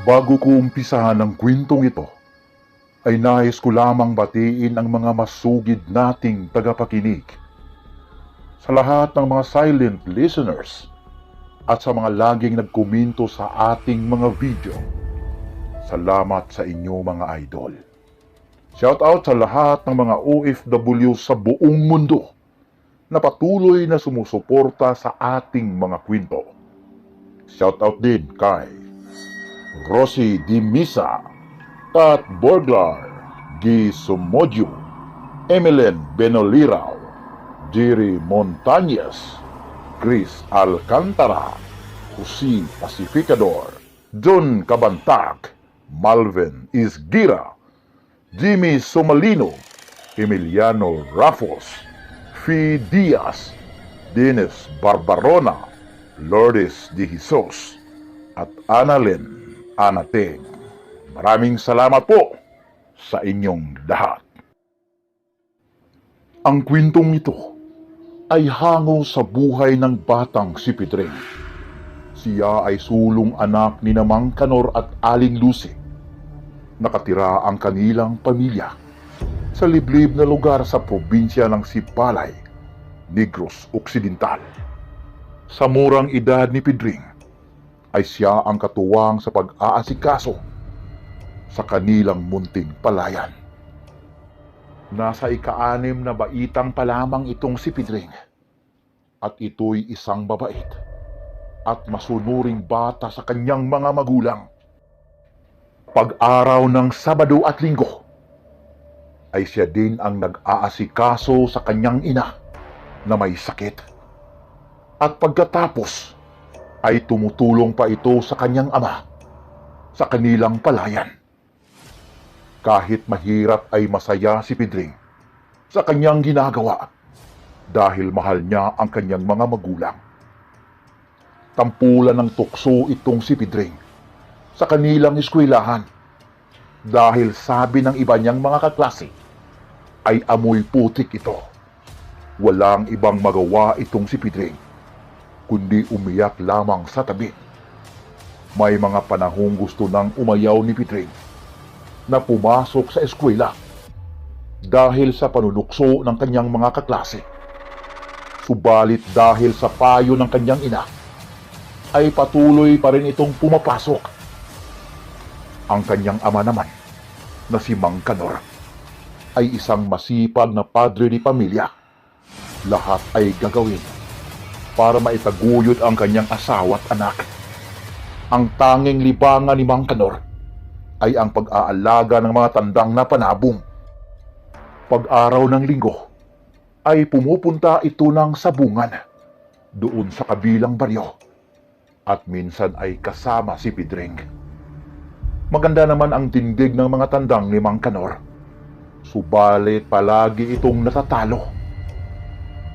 Bago ko umpisahan ang kwentong ito, ay nais ko lamang batiin ang mga masugid nating tagapakinig. Sa lahat ng mga silent listeners at sa mga laging nagkomento sa ating mga video, salamat sa inyo mga idol. Shout out sa lahat ng mga OFW sa buong mundo na patuloy na sumusuporta sa ating mga kwento. Shout out din kay Rosie Dimisa, Tat Borglar, Guy Sumodyo, Emelen Benolirao, Jerry Montañez, Chris Alcantara, Jose Pacificador, John Cabantag, Malvin Isgira, Jimmy Somalino, Emiliano Rafos, Fi Diaz, Dennis Barbarona, Lourdes de Jesus, at Annalyn Anateng. Maraming salamat po sa inyong lahat. Ang kwentong ito ay hango sa buhay ng batang si Pedring. Siya ay sulong anak ni Mang Kanor at Aling Lucy. Nakatira ang kanilang pamilya sa liblib na lugar sa probinsya ng Sipalay, Negros Occidental. Sa murang edad ni Pedring, ay siya ang katuwang sa pag-aasikaso sa kanilang munting palayan. Nasa ika-6 na baitang pa lamang itong si Pedring, at ito'y isang babait at masunuring bata sa kanyang mga magulang. Pag-araw ng Sabado at Linggo, ay siya din ang nag-aasikaso sa kanyang ina na may sakit. At pagkatapos, ay tumutulong pa ito sa kanyang ama sa kanilang palayan. Kahit mahirap ay masaya si Pedring sa kanyang ginagawa dahil mahal niya ang kanyang mga magulang. Tampulan ng tukso itong si Pedring sa kanilang eskwelahan dahil sabi ng iba niyang mga kaklase ay amoy putik ito. Walang ibang magawa itong si Pedring kundi umiyak lamang sa tabi. May mga panahong gusto nang umayaw ni Pedring na pumasok sa eskwela dahil sa panunukso ng kanyang mga kaklase. Subalit dahil sa payo ng kanyang ina, ay patuloy pa rin itong pumapasok. Ang kanyang ama naman, na si Mang Kanor, ay isang masipag na padre di pamilya. Lahat ay gagawin para maitaguyod ang kanyang asawa at anak. Ang tanging libangan ni Mang Kanor ay ang pag-aalaga ng mga tandang na panabong. Pag-araw ng Linggo, ay pumupunta ito ng sabungan doon sa kabilang baryo at minsan ay kasama si Pedring. Maganda naman ang tindig ng mga tandang ni Mang Kanor, subalit palagi itong natatalo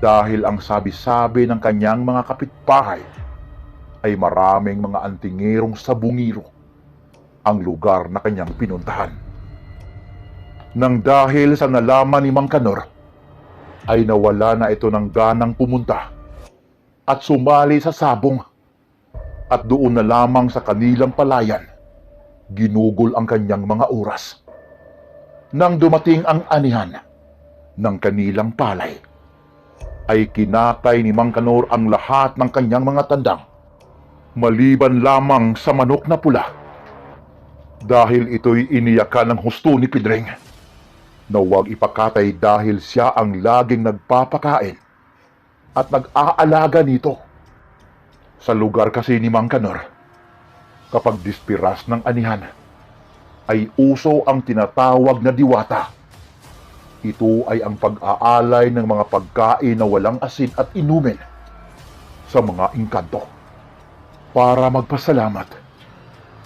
dahil ang sabi-sabi ng kanyang mga kapitbahay ay maraming mga antingerong sabungiro ang lugar na kanyang pinuntahan. Nang dahil sa nalaman ni Mang Kanor, ay nawala na ito ng ganang pumunta at sumali sa sabong, at doon na lamang sa kanilang palayan ginugol ang kanyang mga oras. Nang dumating ang anihan ng kanilang palay, ay kinatay ni Mang Kanor ang lahat ng kanyang mga tandang, maliban lamang sa manok na pula. Dahil ito'y iniyakan ng husto ni Pedring na huwag ipakatay dahil siya ang laging nagpapakain at nag-aalaga nito. Sa lugar kasi ni Mang Kanor, kapag dispiras ng anihan, ay uso ang tinatawag na diwata. Ito ay ang pag-aalay ng mga pagkain na walang asin at inumin sa mga engkanto para magpasalamat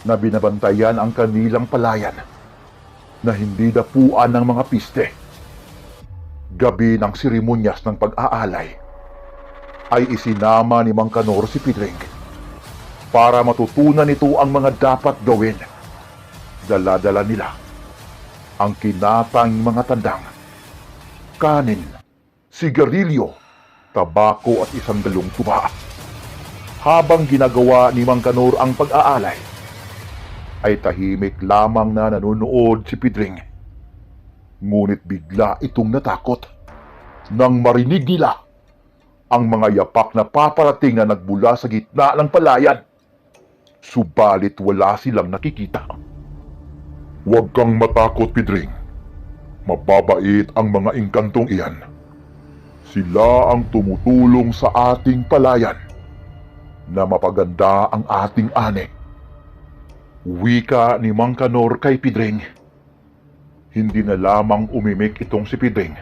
na binabantayan ang kanilang palayan na hindi dapuan ng mga piste. Gabi ng seremonyas ng pag-aalay ay isinama ni Mang Kanor si Pedring para matutunan nito ang mga dapat gawin. Dala-dala nila ang kinatang mga tandang, kanin, sigarilyo, tabako at isang galong tuba. Habang ginagawa ni Mang Kanor ang pag-aalay, ay tahimik lamang na nanonood si Pidring. Ngunit bigla itong natakot nang marinig nila ang mga yapak na paparating na nagmula sa gitna ng palayan. Subalit wala silang nakikita. Huwag kang matakot, Pidring. Mababait ang mga engkantong iyan. Sila ang tumutulong sa ating palayan na mapaganda ang ating ani. Wika ni Mang Kanor kay Pidring. Hindi na lamang umimik itong si Pidring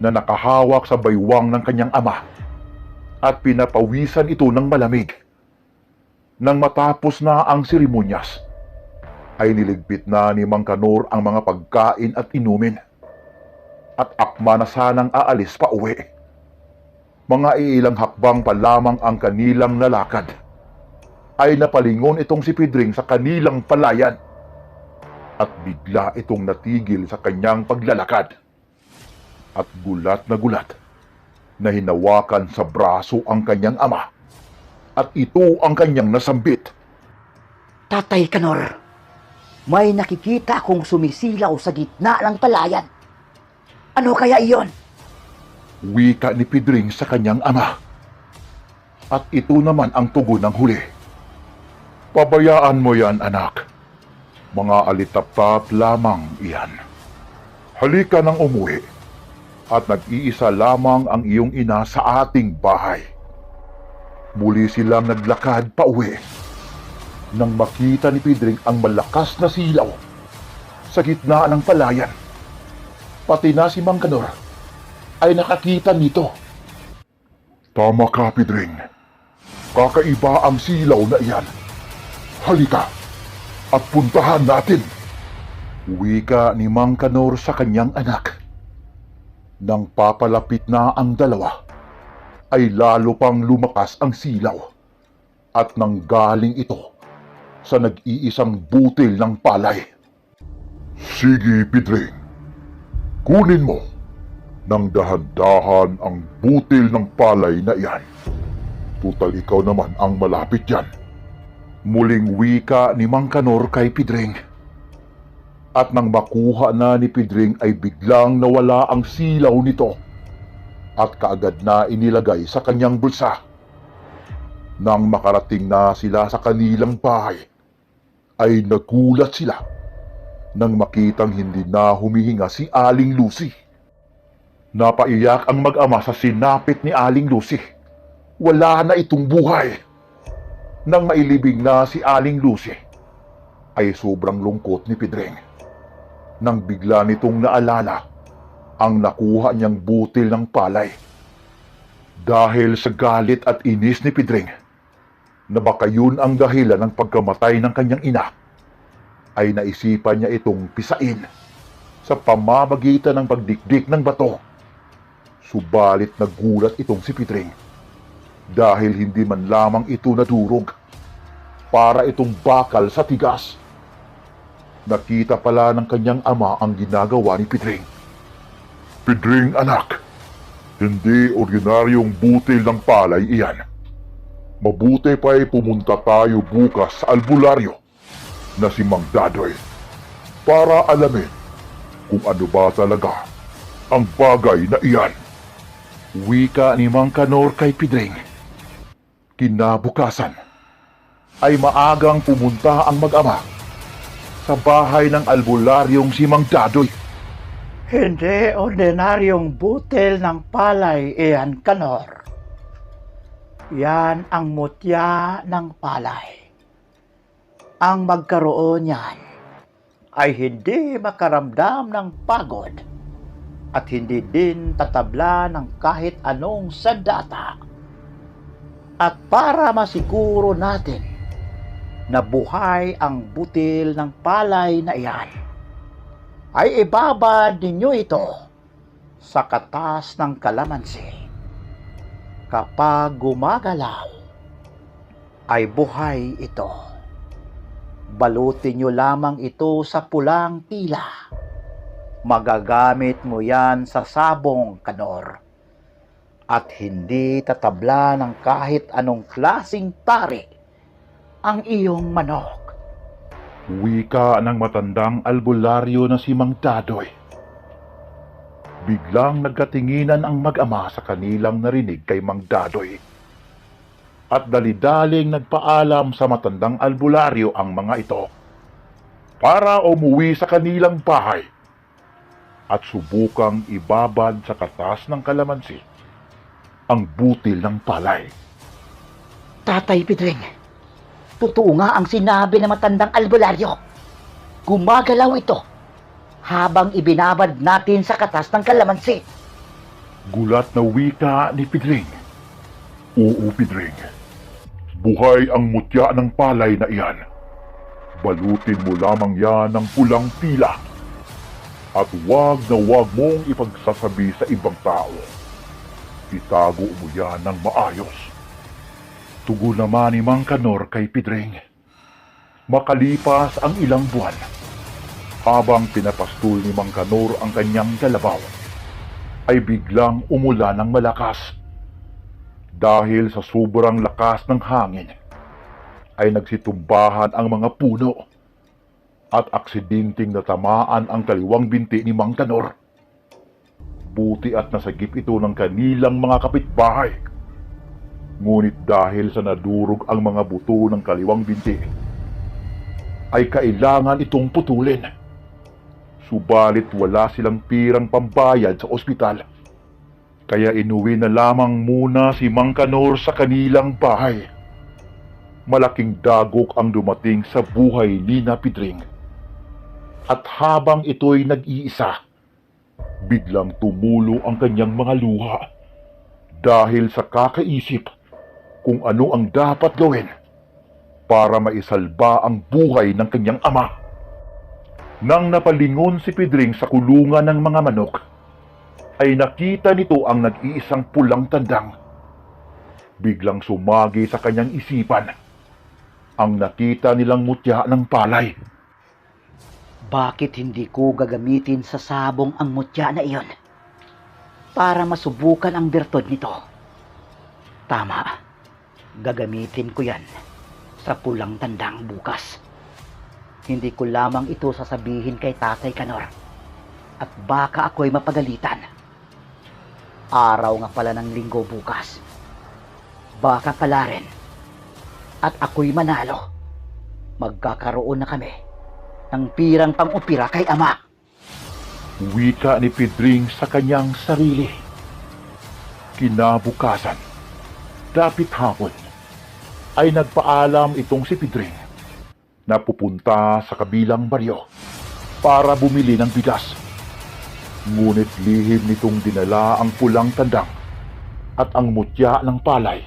na nakahawak sa baywang ng kanyang ama at pinapawisan ito ng malamig. Nang matapos na ang seremonyas, ay niligpit na ni Mang Kanor ang mga pagkain at inumin at akma na sanang aalis pa uwi. Mga iilang hakbang pa lamang ang kanilang nalakad ay napalingon itong si Pidring sa kanilang palayan at bigla itong natigil sa kanyang paglalakad at gulat na hinawakan sa braso ang kanyang ama at ito ang kanyang nasambit. Tatay Kanor, may nakikita akong sumisilaw sa gitna ng palayan. Ano kaya iyon? Wika ni Pidring sa kanyang ama. At ito naman ang tugon ng huli. Pabayaan mo yan, anak. Mga alitap-tap lamang iyan. Halika nang umuwi at nag-iisa lamang ang iyong ina sa ating bahay. Muli silang naglakad pa uwi nang makita ni Pidring ang malakas na silaw sa gitna ng palayan. Pati na si Mang Kanor ay nakakita nito. Tama ka, Pidring. Kakaiba ang silaw na iyan. Halika at puntahan natin. Wika ni Mang Kanor sa kanyang anak. Nang papalapit na ang dalawa, ay lalo pang lumakas ang silaw at nanggaling ito sa nag-iisang butil ng palay. Sige, Pidring. Kunin mo ng dahan-dahan ang butil ng palay na iyan. Tutal ikaw naman ang malapit yan. Muling wika ni Mang Kanor kay Pidring. At nang makuha na ni Pidring ay biglang nawala ang silaw nito at kaagad na inilagay sa kanyang bulsa. Nang makarating na sila sa kanilang bahay, ay nagulat sila nang makitang hindi na humihinga si Aling Lucy. Napaiyak ang mag-ama sa sinapit ni Aling Lucy. Wala na itong buhay. Nang mailibing na si Aling Lucy, ay sobrang lungkot ni Pidring nang bigla nitong naalala ang nakuha niyang butil ng palay. Dahil sa galit at inis ni Pidring na baka yun ang dahilan ng pagkamatay ng kanyang ina, ay naisipan niya itong pisain sa pamamagitan ng pagdikdik ng bato. Subalit nagulat itong si Pidring dahil hindi man lamang ito nadurog. Para itong bakal sa tigas. Nakita pala ng kanyang ama ang ginagawa ni Pidring. Pidring, anak, hindi ordinaryong butil ng palay iyan. Mabuti pa ay pumunta tayo bukas sa albularyo na si Mang Dadoy para alamin kung ano ba talaga ang bagay na iyan. Wika ni Mang Kanor kay Pidring. Kinabukasan ay maagang pumunta ang mag-ama sa bahay ng albularyong si Mang Dadoy. Hindi ordinaryong butil ng palay iyan, Kanor. Yan ang mutya ng palay. Ang magkaroon niyan ay hindi makaramdam ng pagod at hindi din tatabla ng kahit anong sandata. At para masiguro natin na buhay ang butil ng palay na iyan, ay ibabad ninyo ito sa katas ng kalamansi. Kapag gumagalaw, ay buhay ito. Balutin nyo lamang ito sa pulang tila. Magagamit mo yan sa sabong, Kanor. At hindi tatabla ng kahit anong klasing tari ang iyong manok. Wika ng matandang albularyo na si Mang Dadoy. Biglang nagkatinginan ang mag-ama sa kanilang narinig kay Mang Dadoy. At dalidaling nagpaalam sa matandang albularyo ang mga ito para umuwi sa kanilang bahay at subukang ibabad sa katas ng kalamansi ang butil ng palay. Tatay Pedring, totoo nga ang sinabi ng matandang albularyo. Gumagalaw ito habang ibinabad natin sa katas ng kalamansi. Gulat na wika ni Pedring. Oo, Pedring. Buhay ang mutya ng palay na iyan. Balutin mo lamang yan ng pulang tila. At wag na wag mong ipagsasabi sa ibang tao. Itago mo yan ng maayos. Tugon naman ni Mang Kanor kay Pedring. Makalipas ang ilang buwan, habang pinapastol ni Mang Kanor ang kanyang kalabaw, ay biglang umulan ng malakas. Dahil sa sobrang lakas ng hangin, ay nagsitumbahan ang mga puno at aksidenteng natamaan ang kaliwang binti ni Mang Kanor. Buti at nasagip ito ng kanilang mga kapitbahay. Ngunit dahil sa nadurog ang mga buto ng kaliwang binti, ay kailangan itong putulin. Subalit wala silang pirang pambayad sa ospital. Kaya inuwi na lamang muna si Mang Kanor sa kanilang bahay. Malaking dagok ang dumating sa buhay ni na Pedring. At habang ito'y nag-iisa, biglang tumulo ang kanyang mga luha dahil sa kakaisip kung ano ang dapat gawin para maisalba ang buhay ng kanyang ama. Nang napalingon si Pedring sa kulungan ng mga manok, ay nakita nito ang nag-iisang pulang tandang. Biglang sumagi sa kanyang isipan ang nakita nilang mutya ng palay. Bakit hindi ko gagamitin sa sabong ang mutya na iyon para masubukan ang bertod nito? Tama, gagamitin ko yan sa pulang tandang bukas. Hindi ko lamang ito sasabihin kay Tatay Kanor at baka ako'y mapagalitan. Araw nga pala ng linggo bukas. Baka pala rin at ako'y manalo. Magkakaroon na kami ng pirang pang-upira kay ama. Wika ni Pedring sa kanyang sarili. Kinabukasan, dapit hapon, ay nagpaalam itong si Pedring na pupunta sa kabilang baryo para bumili ng bigas. Ngunit lihim nitong dinala ang pulang tandang at ang mutya ng palay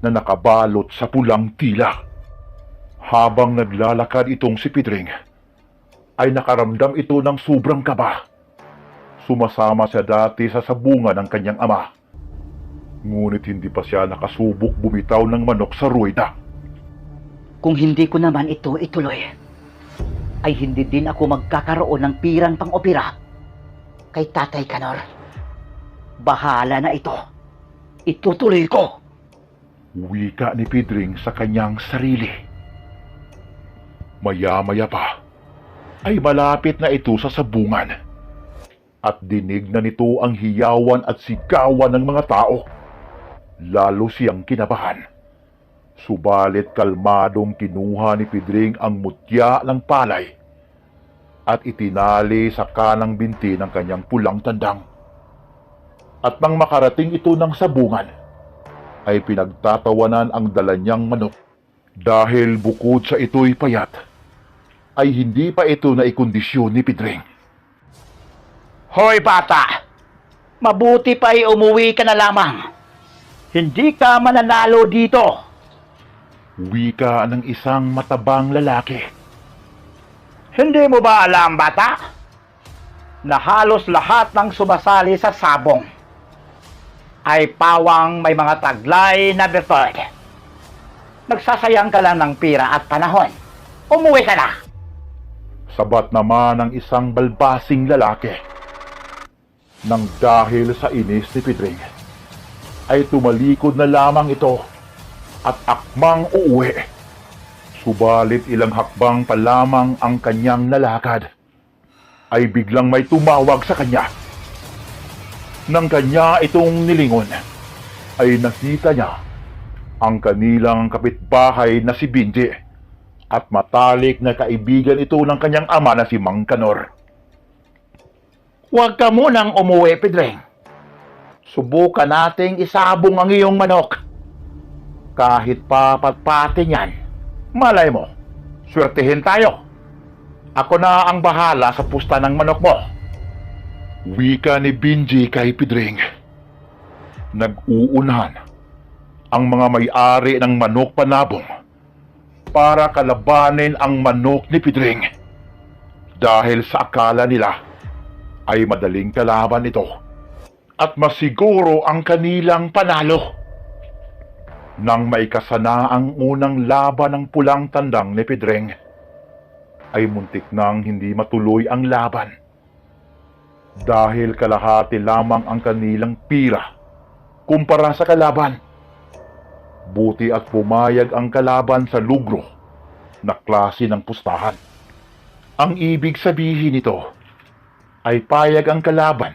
na nakabalot sa pulang tila. Habang naglalakad itong si Pedring, ay nakaramdam ito ng sobrang kaba. Sumasama siya dati sa sabungan ng kanyang ama. Ngunit hindi pa siya nakasubok bumitaw ng manok sa rueda. Kung hindi ko naman ito ituloy, ay hindi din ako magkakaroon ng pirang pang-opera kay Tatay Kanor. Bahala na ito. Itutuloy ko. Wika ni Pedring sa kanyang sarili. Maya-maya pa, ay malapit na ito sa sabungan. At dinig na nito ang hiyawan at sigawan ng mga tao. Lalo siyang kinabahan. Subalit kalmadong kinuha ni Pedring ang mutya ng palay at itinali sa kanang binti ng kanyang pulang tandang. At nang makarating ito ng sabungan, ay pinagtatawanan ang dala niyang manok dahil bukod sa ito'y payat, ay hindi pa ito naikondisyon ni Pedring. Hoy bata! Mabuti pa ay umuwi ka na lamang. Hindi ka mananalo dito. Wika ng isang matabang lalaki. Hindi mo ba alam, bata, na halos lahat ng sumasali sa sabong ay pawang may mga taglay na bertod? Nagsasayang ka lang ng pira at panahon. Umuwi ka na. Sabat naman ng isang balbasing lalaki. Nang dahil sa inis ni Pedring, ay tumalikod na lamang ito at akmang uuwi. Subalit ilang hakbang pa lamang ang kanyang lalakad, ay biglang may tumawag sa kanya. Nang kanya itong nilingon, ay nakita niya ang kanilang kapitbahay na si Binji at matalik na kaibigan ito ng kanyang ama na si Mang Kanor. Huwag ka munang umuwi, Pedring. Subukan nating isabong ang iyong manok. Kahit papatpatin yan, malay mo, swertihin tayo. Ako na ang bahala sa pusta ng manok mo. Wika ni Binji kay Pedring. Nag-uunahan ang mga may-ari ng manok panabong para kalabanin ang manok ni Pedring. Dahil sa akala nila ay madaling kalaban ito at masiguro ang kanilang panalo. Nang may kasana ang unang laban ng pulang tandang ni Pedring, ay muntik nang hindi matuloy ang laban. Dahil kalahati lamang ang kanilang pira kumpara sa kalaban. Buti at pumayag ang kalaban sa lugro na klase ng pustahan. Ang ibig sabihin nito ay payag ang kalaban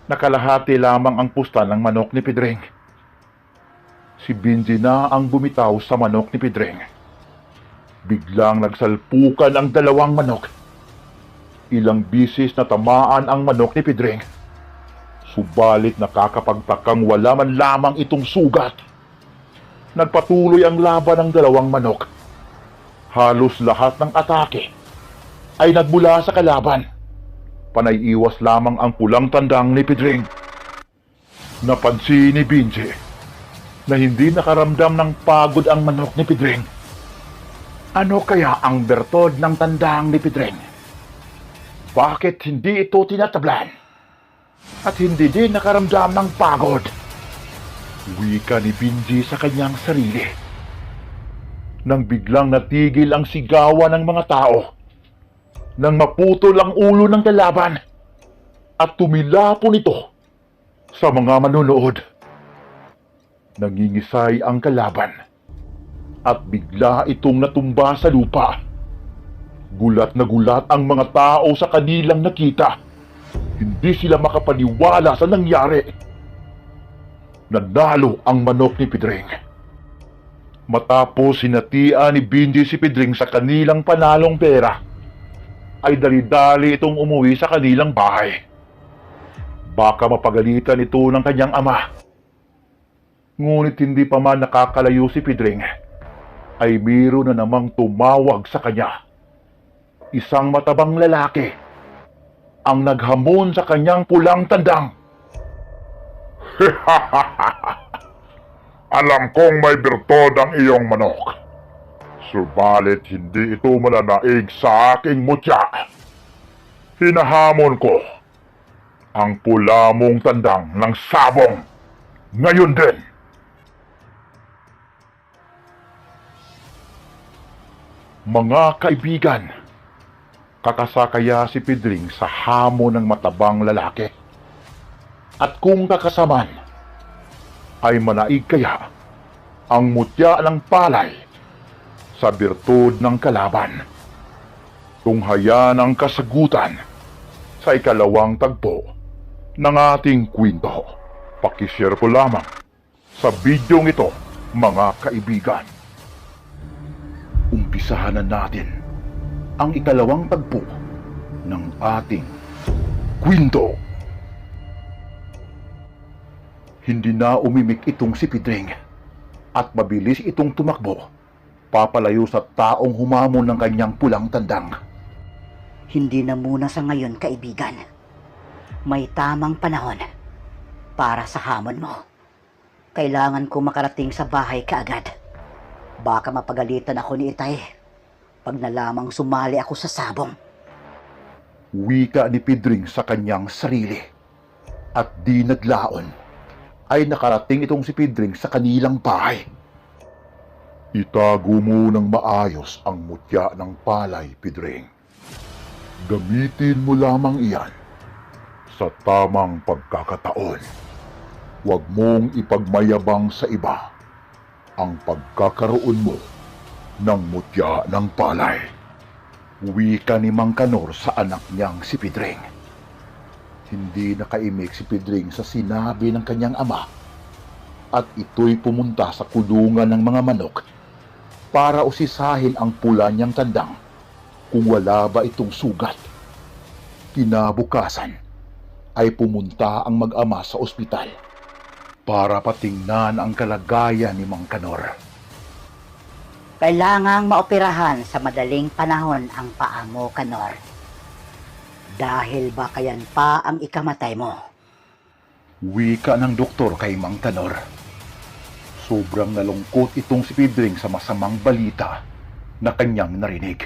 na kalahati lamang ang pusta ng manok ni Pedring. Si Binji na ang bumitaw sa manok ni Pedring. Biglang nagsalpukan ang dalawang manok. Ilang bisis na tamaan ang manok ni Pedring. Subalit nakakapagtakang wala man lamang itong sugat. Nagpatuloy ang laban ng dalawang manok. Halos lahat ng atake ay nagmula sa kalaban. Panay iwas lamang ang pulang tandang ni Pedring. Napansin ni Binji na hindi nakaramdam ng pagod ang manok ni Pedring. Ano kaya ang bertod ng tandang ni Pedring? Bakit hindi ito tinatablan? At hindi din nakaramdam ng pagod? Wika ni Binji sa kanyang sarili. Nang biglang natigil ang sigawan ng mga tao, nang maputol ang ulo ng kalaban at tumilapon ito sa mga manonood. Nangingisay ang kalaban at bigla itong natumba sa lupa. Gulat na gulat ang mga tao sa kanilang nakita. Hindi sila makapaniwala sa nangyari. Nanalo ang manok ni Pedring. Matapos sinatian ni Binji si Pedring sa kanilang panalong pera, ay dali-dali itong umuwi sa kanilang bahay. Baka mapagalitan ito ng kanyang ama. Ngunit hindi pa man nakakalayo si Pedring, ay mayroon na namang tumawag sa kanya. Isang matabang lalaki ang naghamon sa kanyang pulang tandang. Alam kong may bertod ang iyong manok. Subalit hindi ito mananaig sa aking mutya. Hinahamon ko ang pula mong tandang ng sabong ngayon din. Mga kaibigan, kakasakaya si Pedring sa hamon ng matabang lalaki. At kung kakasaman, ay manaig kaya ang mutya ng palay sa birtud ng kalaban. Tunghayan ang kasagutan sa ikalawang tagpo ng ating kwento. Pakishare po lamang sa bidyong ito, mga kaibigan. Umpisahan na natin ang ikalawang tagpo ng ating kwento. Hindi na umimik itong si Pedring at mabilis itong tumakbo papalayo sa taong humamon ng kanyang pulang tandang. Hindi na muna sa ngayon, kaibigan. May tamang panahon para sa hamon mo. Kailangan ko makarating sa bahay kaagad. Baka mapagalitan ako ni Itay pag nalamang sumali ako sa sabong. Wika ni Pedring sa kanyang sarili. At di naglaon ay nakarating itong si Pedring sa kanilang bahay. Itago mo ng maayos ang mutya ng palay, Pedring. Gamitin mo lamang iyan sa tamang pagkakataon. Huwag mong ipagmayabang sa iba ang pagkakaroon mo ng mutya ng palay. Wika ni Mang Kanor sa anak niyang si Pidring. Hindi nakaimik si Pidring sa sinabi ng kanyang ama at ito'y pumunta sa kulungan ng mga manok para usisahin ang pula niyang tandang kung wala ba itong sugat. Kinabukasan ay pumunta ang mag-ama sa ospital para patingnan ang kalagayan ni Mang Kanor. Kailangang maoperahan sa madaling panahon ang paa mo, Kanor. Dahil bakayan pa ang ikamatay mo. Wika ng doktor kay Mang Kanor. Sobrang nalungkot itong si Pidring sa masamang balita na kanyang narinig.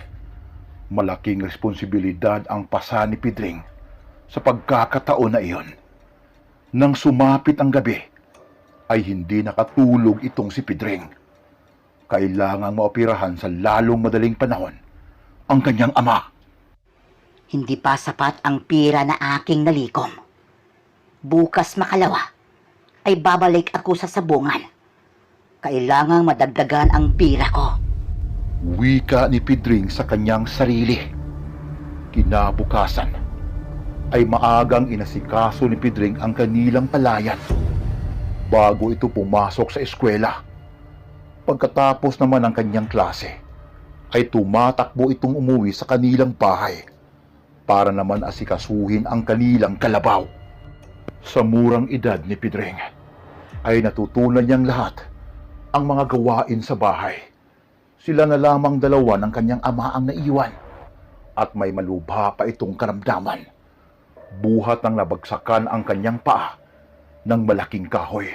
Malaking responsibilidad ang pasa ni Pidring sa pagkakataon na iyon. Nang sumapit ang gabi, ay hindi nakatulog itong si Pidring. Kailangang maoperahan sa lalong madaling panahon ang kanyang ama. Hindi pa sapat ang pira na aking nalikom. Bukas makalawa ay babalik ako sa sabungan. Kailangang madagdagan ang pira ko. Wika ni Pidring sa kanyang sarili. Kinabukasan ay maagang inasikaso ni Pidring ang kanilang palayan bago ito pumasok sa eskwela. Pagkatapos naman ng kanyang klase, ay tumatakbo itong umuwi sa kanilang bahay para naman asikasuhin ang kanilang kalabaw. Sa murang edad ni Pidring, ay natutunan niyang lahat ang mga gawain sa bahay. Sila na lamang dalawa ng kanyang ama ang naiwan at may malubha pa itong karamdaman. Buhat ng nabagsakan ang kanyang paa ng malaking kahoy.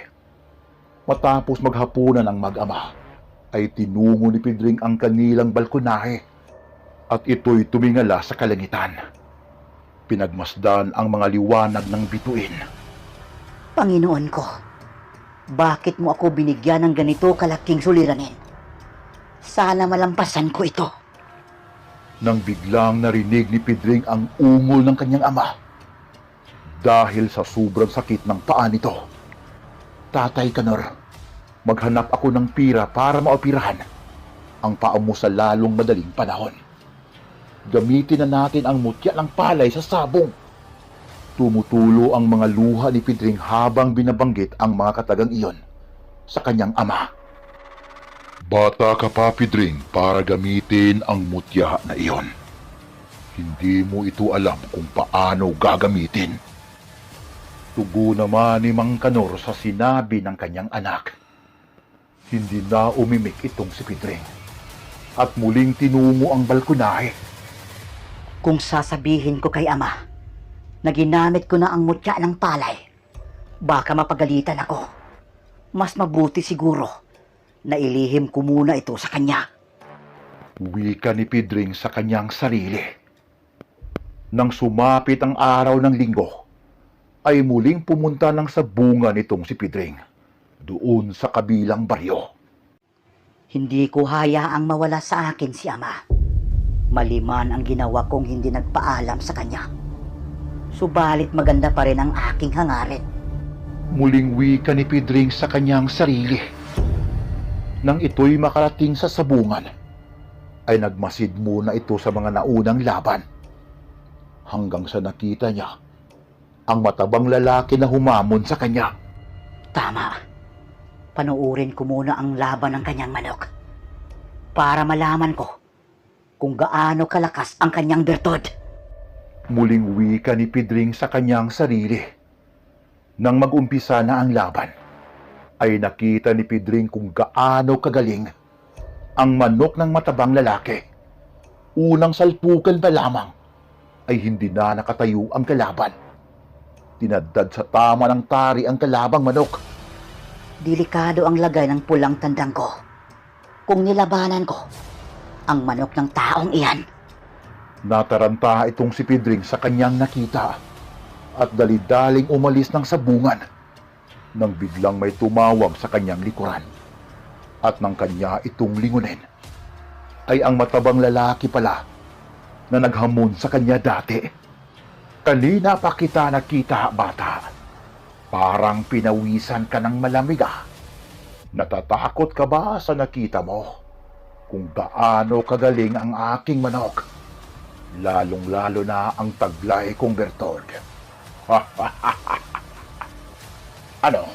Matapos maghapunan ang mag-ama, ay tinungo ni Pidring ang kanilang balkonahe at ito'y tumingala sa kalangitan. Pinagmasdan ang mga liwanag ng bituin. Panginoon ko, bakit mo ako binigyan ng ganito kalaking suliranin? Sana malampasan ko ito. Nang biglang narinig ni Pidring ang ungol ng kanyang ama dahil sa sobrang sakit ng paa nito. Tatay Kanor, maghanap ako ng pira para maoperahan ang paa mo sa lalong madaling panahon. Gamitin na natin ang mutya ng palay sa sabong. Tumutulo ang mga luha ni Pidring habang binabanggit ang mga katagang iyon sa kanyang ama. Bata ka pa, Pidring, para gamitin ang mutya na iyon. Hindi mo ito alam kung paano gagamitin. Tugo naman ni Mang Kanor sa sinabi ng kanyang anak. Hindi na umimik itong si Pidring at muling tinungo ang balkonahe. Kung sasabihin ko kay ama na ginamit ko na ang mutya ng palay, baka mapagalitan ako. Mas mabuti siguro na ilihim ko muna ito sa kanya. Wika ni Pidring sa kanyang sarili. Nang sumapit ang araw ng linggo, ay muling pumunta ng sabungan itong si Pidring doon sa kabilang baryo. Hindi ko hayaang mawala sa akin si ama. Maliman ang ginawa kong hindi nagpaalam sa kanya. Subalit maganda pa rin ang aking hangarin. Muling wika ni Pidring sa kanyang sarili. Nang ito'y makarating sa sabungan, ay nagmasid muna ito sa mga naunang laban. Hanggang sa nakita niya ang matabang lalaki na humamon sa kanya. Tama. Panuurin ko muna ang laban ng kanyang manok para malaman ko kung gaano kalakas ang kanyang bertod. Muling wika ni Pidring sa kanyang sarili. Nang mag-umpisa na ang laban, ay nakita ni Pidring kung gaano kagaling ang manok ng matabang lalaki. Unang salpukan pa lamang ay hindi na nakatayo ang kalaban. Tinadad sa tama ng tari ang kalabang manok. Delikado ang lagay ng pulang tandang ko kung nilabanan ko ang manok ng taong iyan. Nataranta itong si Pidring sa kanyang nakita at dali-daling umalis ng sabungan nang biglang may tumawag sa kanyang likuran. At nang kanya itong lingunin, ay ang matabang lalaki pala na naghamon sa kanya dati. Kanina pa kita nakita, bata. Parang pinawisan ka ng malamig ah. Natatakot ka ba sa nakita mo? kung gaano kagaling ang aking manok. Lalong-lalo na ang taglay kong Bertod. Ano?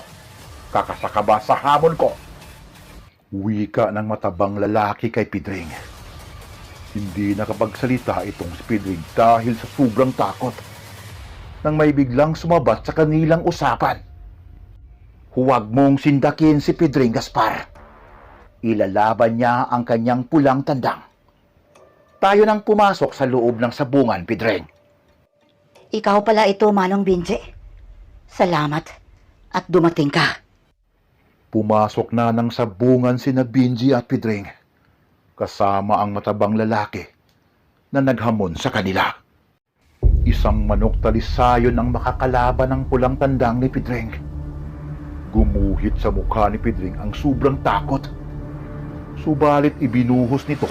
Kakasaka ba sa hamon ko? Wika ng matabang lalaki kay Pidring. Hindi nakapagsalita itong si Pidring dahil sa sobrang takot nang may biglang sumabat sa kanilang usapan. Huwag mong sindakin si Pidring, Gaspar. Ilalaban niya ang kanyang pulang tandang. Tayo nang pumasok sa loob ng sabungan, Pidring. Ikaw pala ito, Manong Binje. Salamat at dumating ka. Pumasok na ng sabungan sina Binji at Pidring, kasama ang matabang lalaki na naghamon sa kanila. Isang manok talisayon ang makakalaban ng pulang tandang ni Pidring. Gumuhit sa mukha ni Pidring ang sobrang takot. Subalit ibinuhos nito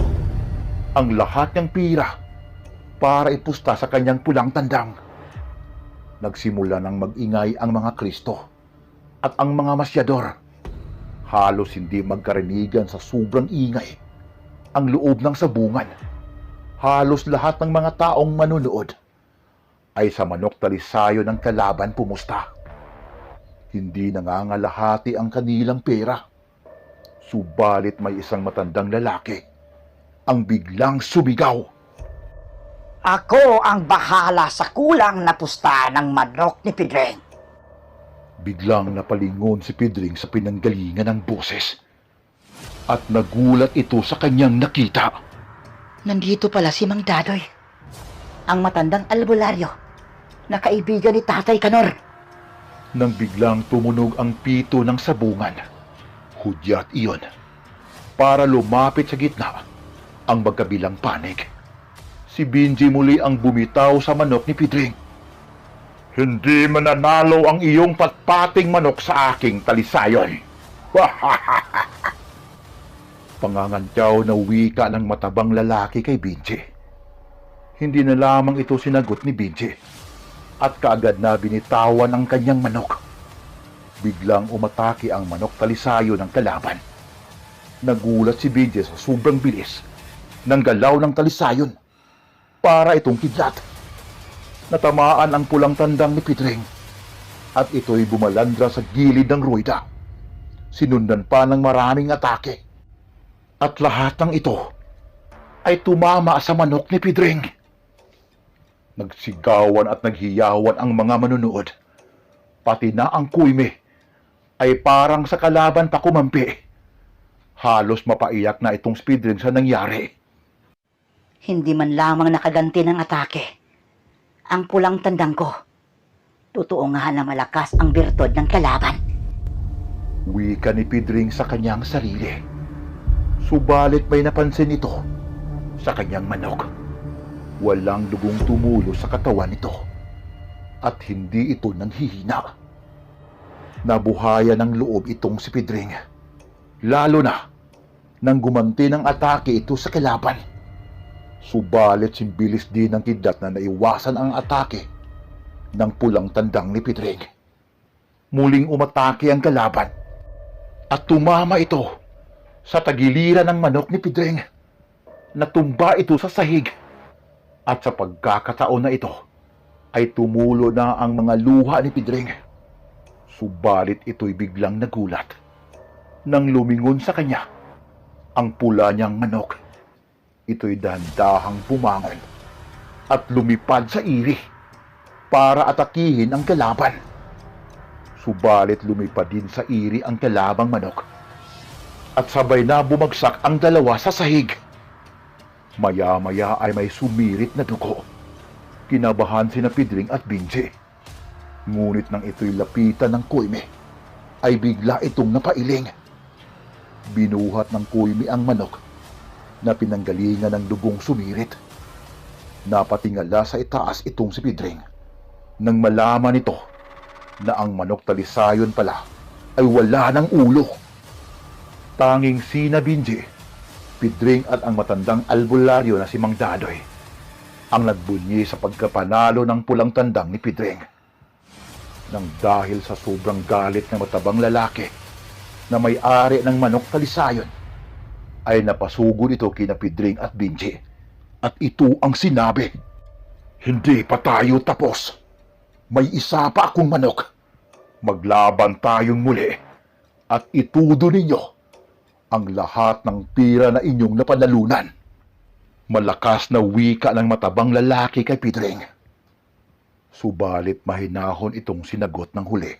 ang lahat ng pira para ipusta sa kanyang pulang tandang. Nagsimula ng mag-ingay ang mga Kristo at ang mga masyador. Halos hindi magkarinigan sa sobrang ingay ang loob ng sabungan. Halos lahat ng mga taong manunood ay sa manok talisayo ng kalaban pumusta. Hindi nangangalahati ang kanilang pera. Subalit may isang matandang lalaki ang biglang sumigaw. Ako ang bahala sa kulang na pusta ng manok ni Pidring. Biglang napalingon si Pidring sa pinanggalingan ng boses at nagulat ito sa kanyang nakita. Nandito pala si Mang Dadoy, ang matandang albularyo na kaibigan ni Tatay Kanor. Nang biglang tumunog ang pito ng sabungan, hudyat iyon para lumapit sa gitna ang magkabilang panig. Si Binji muli ang bumitaw sa manok ni Pidring. Hindi mananalo ang iyong patpating manok sa aking talisayon. Pangangantyaw na wika ng matabang lalaki kay Binji. Hindi na lamang ito sinagot ni Binji at kaagad na binitawan ang kanyang manok. Biglang umatake ang manok talisayo ng kalaban. Nagulat si Binji sa sobrang bilis ng galaw ng talisayon para itong kidlat. Natamaan ang pulang tandang ni Pidring at ito'y bumalandra sa gilid ng ruwida. Sinundan pa ng maraming atake. At lahat ng ito ay tumama sa manok ni Pidring. Nagsigawan at naghiyawan ang mga manunood. Pati na ang kuyme ay parang sa kalaban pa kumampi. Halos mapaiyak na itong si Pidring sa nangyari. Hindi man lamang nakaganti ng atake ang pulang tandang ko. Totoo nga na malakas ang birtod ng kalaban. Wika ni Pidring sa kanyang sarili. Subalit may napansin ito sa kanyang manok. Walang dugong tumulo sa katawan nito at hindi ito nanghihina. Nabuhayan ng loob itong si Pidring, lalo na nang gumanti ng atake ito sa kalaban. Subalit simbilis din ng kidlat na naiwasan ang atake ng pulang tandang ni Pidring. Muling umatake ang kalaban at tumama ito sa tagiliran ng manok ni Pidring. Natumba ito sa sahig at sa pagkakataon na ito ay tumulo na ang mga luha ni Pidring. Subalit ito'y biglang nagulat nang lumingon sa kanya ang pula niyang manok. Ito'y dahan-dahang bumangon at lumipad sa iri para atakihin ang kalaban. Subalit lumipad din sa iri ang kalabang manok at sabay na bumagsak ang dalawa sa sahig. Maya-maya ay may sumirit na dugo. Kinabahan sina Pidring at Binji. Ngunit nang ito'y lapitan ng kuyme, ay bigla itong napailing. Binuhat ng kuyme ang manok na pinanggalingan ng dugong sumirit. Napatingala sa itaas itong si Pidring nang malaman nito na ang manok talisayon pala ay wala ng ulo. Tanging sina Binji, Pidring at ang matandang albularyo na si Mang Dadoy ang nagbunyi sa pagkapanalo ng pulang tandang ni Pidring. Nang dahil sa sobrang galit ng matabang lalaki na may-ari ng manok talisayon, ay napasugod ito kina Pidring at Binji. At ito ang sinabi, "Hindi pa tayo tapos. May isa pa akong manok. Maglaban tayong muli at itudo ninyo ang lahat ng pira na inyong napanalunan." Malakas na wika ng matabang lalaki kay Pidring. Subalit mahinahon itong sinagot ng huli.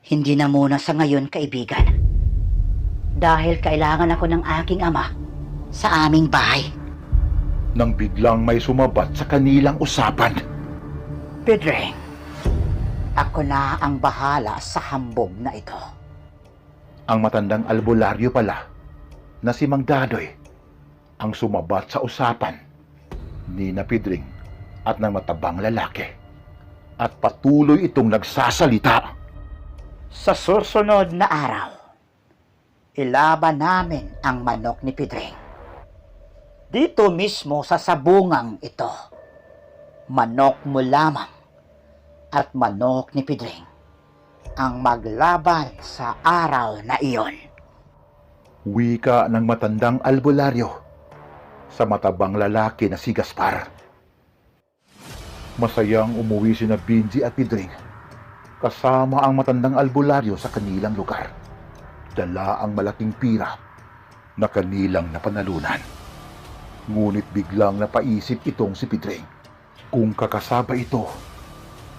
Hindi na muna sa ngayon, kaibigan. Dahil kailangan ako ng aking ama sa aming bahay. Nang biglang may sumabat sa kanilang usapan. Pidring, ako na ang bahala sa hambog na ito. Ang matandang albularyo pala na si Mang Dadoy ang sumabat sa usapan ni na Pidring at ng matabang lalaki. At patuloy itong nagsasalita. Sa susunod na araw, ilaban namin ang manok ni Pidring. Dito mismo sa sabungang ito, manok mo lamang at manok ni Pidring ang maglaban sa araw na iyon. Wika ng matandang albularyo sa matabang lalaki na si Gaspar. Masayang umuwi sina Binji at Pidring kasama ang matandang albularyo sa kanilang lugar. Dala ang malaking pira na kanilang napanalunan. Ngunit biglang napaisip itong si Pidring kung kakasaba ito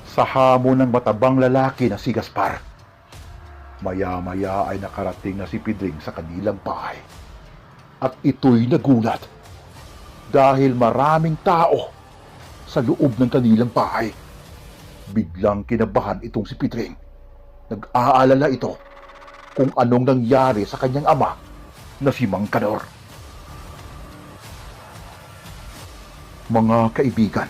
sa hamon ng matabang lalaki na si Gaspar. Maya-maya ay nakarating na si Pidring sa kanilang bahay. At ito'y nagulat dahil maraming tao sa loob ng kanilang bahay. Biglang kinabahan itong si Pidring. Nag-aalala ito kung anong nangyari sa kanyang ama na si Mang Kador. Mga kaibigan,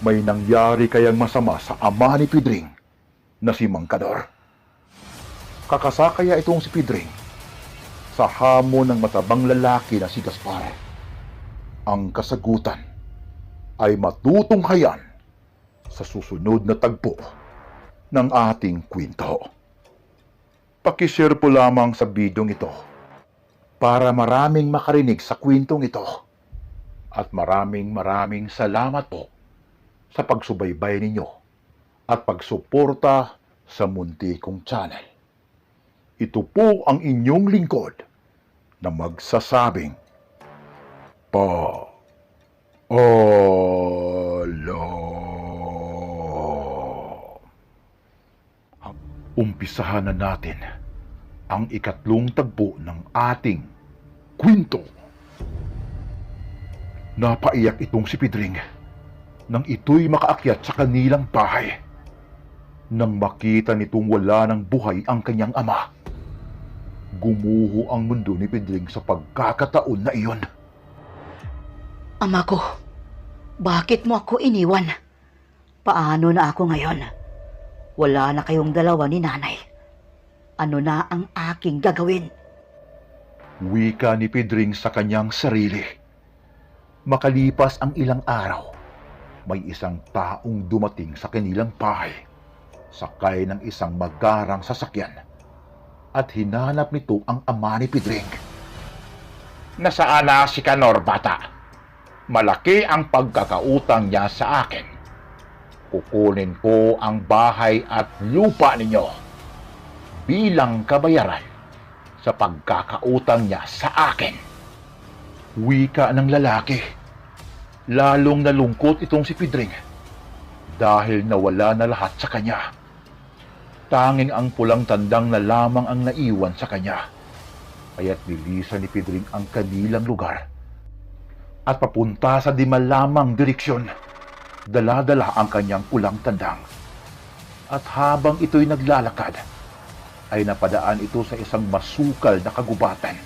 may nangyari kayang masama sa ama ni Pidring na si Mang Kador. Kakasakaya itong si Pidring sa hamon ng matabang lalaki na si Gaspar. Ang kasagutan ay matutunghayan sa susunod na tagpo ng ating kwento. Pakishare po lamang sa bidyong ito para maraming makarinig sa kwentong ito. At maraming salamat po sa pagsubaybay ninyo at pagsuporta sa munti kong channel. Ito po ang inyong lingkod na magsasabing umpisahan na natin ang ikatlong tagpo ng ating kwento. Napaiyak itong si Pidring nang ito'y makaakyat sa kanilang bahay. Nang makita nitong wala ng buhay ang kanyang ama, gumuho ang mundo ni Pidring sa pagkakataon na iyon. Ama ko, bakit mo ako iniwan? Paano na ako ngayon? Wala na kayong dalawa ni nanay. Ano na ang aking gagawin? Wika ni Pidring sa kanyang sarili. Makalipas ang ilang araw, may isang taong dumating sa kanilang bahay, sakay ng isang magarang sasakyan, at hinanap nito ang ama ni Pidring. Nasaan na si Kanor, bata? Malaki ang pagkakautang niya sa akin. Kukunin ko ang bahay at lupa ninyo bilang kabayaran sa pagkakautang niya sa akin. Wika ng lalaki. Lalong nalungkot itong si Pidring dahil nawala na lahat sa kanya. Tanging ang pulang tandang na lamang ang naiwan sa kanya. Kaya't nilisan ni Pidring ang kanilang lugar at papunta sa di malamang direksyon. Dala-dala ang kanyang pulang tandang. At habang ito'y naglalakad, ay napadaan ito sa isang masukal na kagubatan.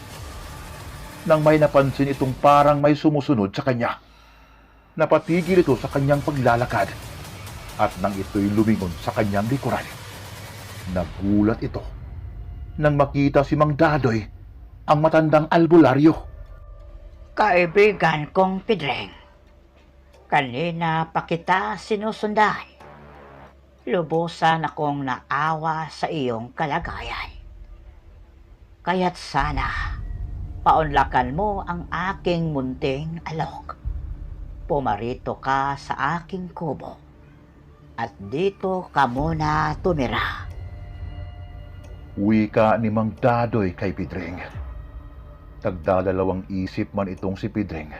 Nang may napansin itong parang may sumusunod sa kanya, napatigil ito sa kanyang paglalakad. At nang ito'y lumingon sa kanyang likuran, nagulat ito nang makita si Mang Dadoy, ang matandang albularyo. Kaibigan kong Pidring, kanina pa kita sinusundan. Lubusan akong naawa sa iyong kalagayan. Kaya't sana paunlakan mo ang aking munting alok. Pumarito ka sa aking kubo at dito ka muna tumira. Wika ni Mang Dadoy kay Pidring. Nagdadalawang isip man itong si Pidring,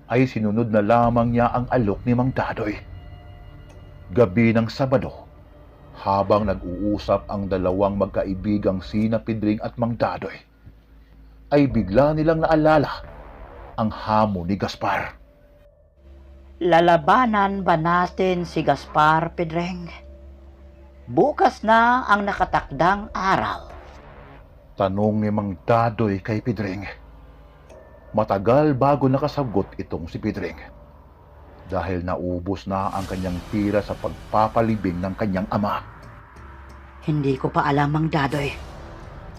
ay sinunod na lamang niya ang alok ni Mang Dadoy. Gabi ng Sabado, habang nag-uusap ang dalawang magkaibigang sina Pidring at Mang Dadoy, ay bigla nilang naalala ang hamon ni Gaspar. Lalabanan ba natin si Gaspar, Pidring? Bukas na ang nakatakdang araw. Tanong ni Mang Dadoy kay Pidring. Matagal bago nakasagot itong si Pidring, dahil naubos na ang kanyang tira sa pagpapalibing ng kanyang ama. Hindi ko pa alam, Mang Dadoy,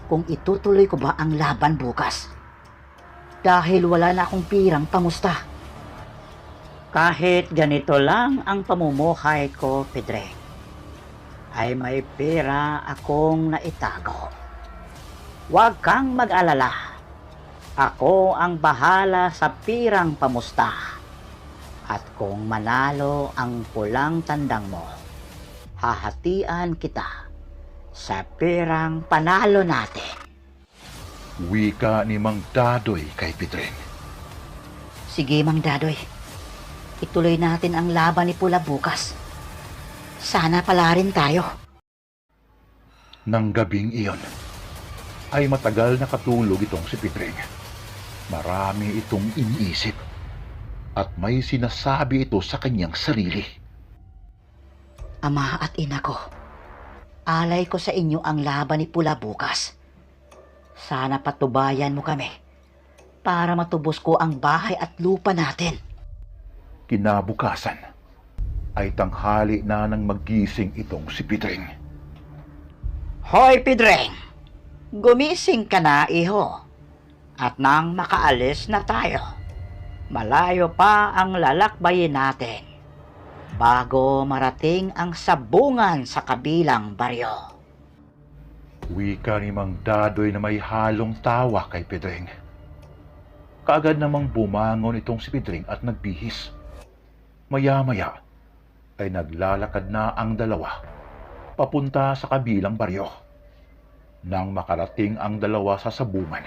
kung itutuloy ko ba ang laban bukas. Dahil wala na akong pirang pamusta. Kahit ganito lang ang pamumuhay ko, Pidring, ay may pera akong naitago. Huwag kang mag-alala. Ako ang bahala sa pirang pamusta. At kung manalo ang pulang tandang mo, hahatian kita sa pirang panalo natin. Wika ni Mang Dadoy kay Pidring. Sige, Mang Dadoy. Ituloy natin ang laban ni Pula bukas. Sana pala rin tayo. Nang gabing iyon, ay matagal nakatulog itong si Pidring. Marami itong iniisip at may sinasabi ito sa kanyang sarili. Ama at ina ko, alay ko sa inyo ang laban ni Pula bukas. Sana patubayan mo kami para matubos ko ang bahay at lupa natin. Kinabukasan ay tanghali na nang magising itong si Pidring. Hoy, Pidring! Gumising ka na, iho. At nang makaalis na tayo, malayo pa ang lalakbayin natin bago marating ang sabungan sa kabilang baryo. Wika ni Mang Dadoy na may halong tawa kay Pidring. Kaagad namang bumangon itong si Pidring at nagbihis. Maya-maya ay naglalakad na ang dalawa papunta sa kabilang baryo. Nang makarating ang dalawa sa sabungan,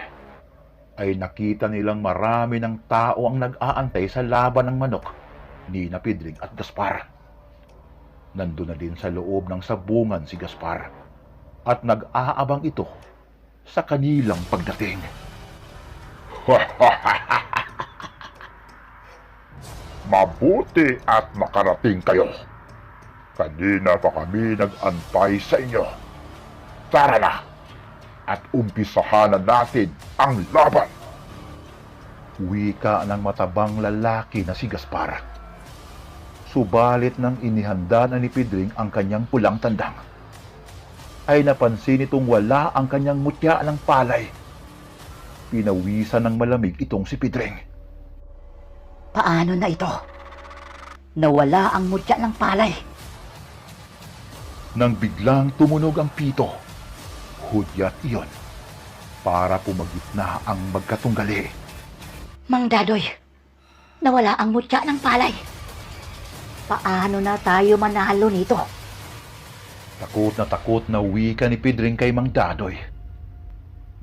ay nakita nilang marami ng tao ang nag-aantay sa laban ng manok ni na Pidring at Gaspar. Nandun na din sa loob ng sabungan si Gaspar at nag-aabang ito sa kanilang pagdating. Mabuti at makarating kayo. Kanina pa kami nag-antay sa inyo. Tara na at umpisahan na natin ang laban. Wika ng matabang lalaki na si Gaspar. Subalit nang inihanda na ni Pidring ang kanyang pulang tandang, ay napansin itong wala ang kanyang mutya ng palay. Pinawisan ng malamig itong si Pidring. Paano na ito? Nawala ang mutya ng palay. Nang biglang tumunog ang pito, hudyat iyon para pumagit na ang magkatunggali. Mang Dadoy, nawala ang mutya ng palay. Paano na tayo manalo nito? Takot na wika ni Pidring kay Mang Dadoy.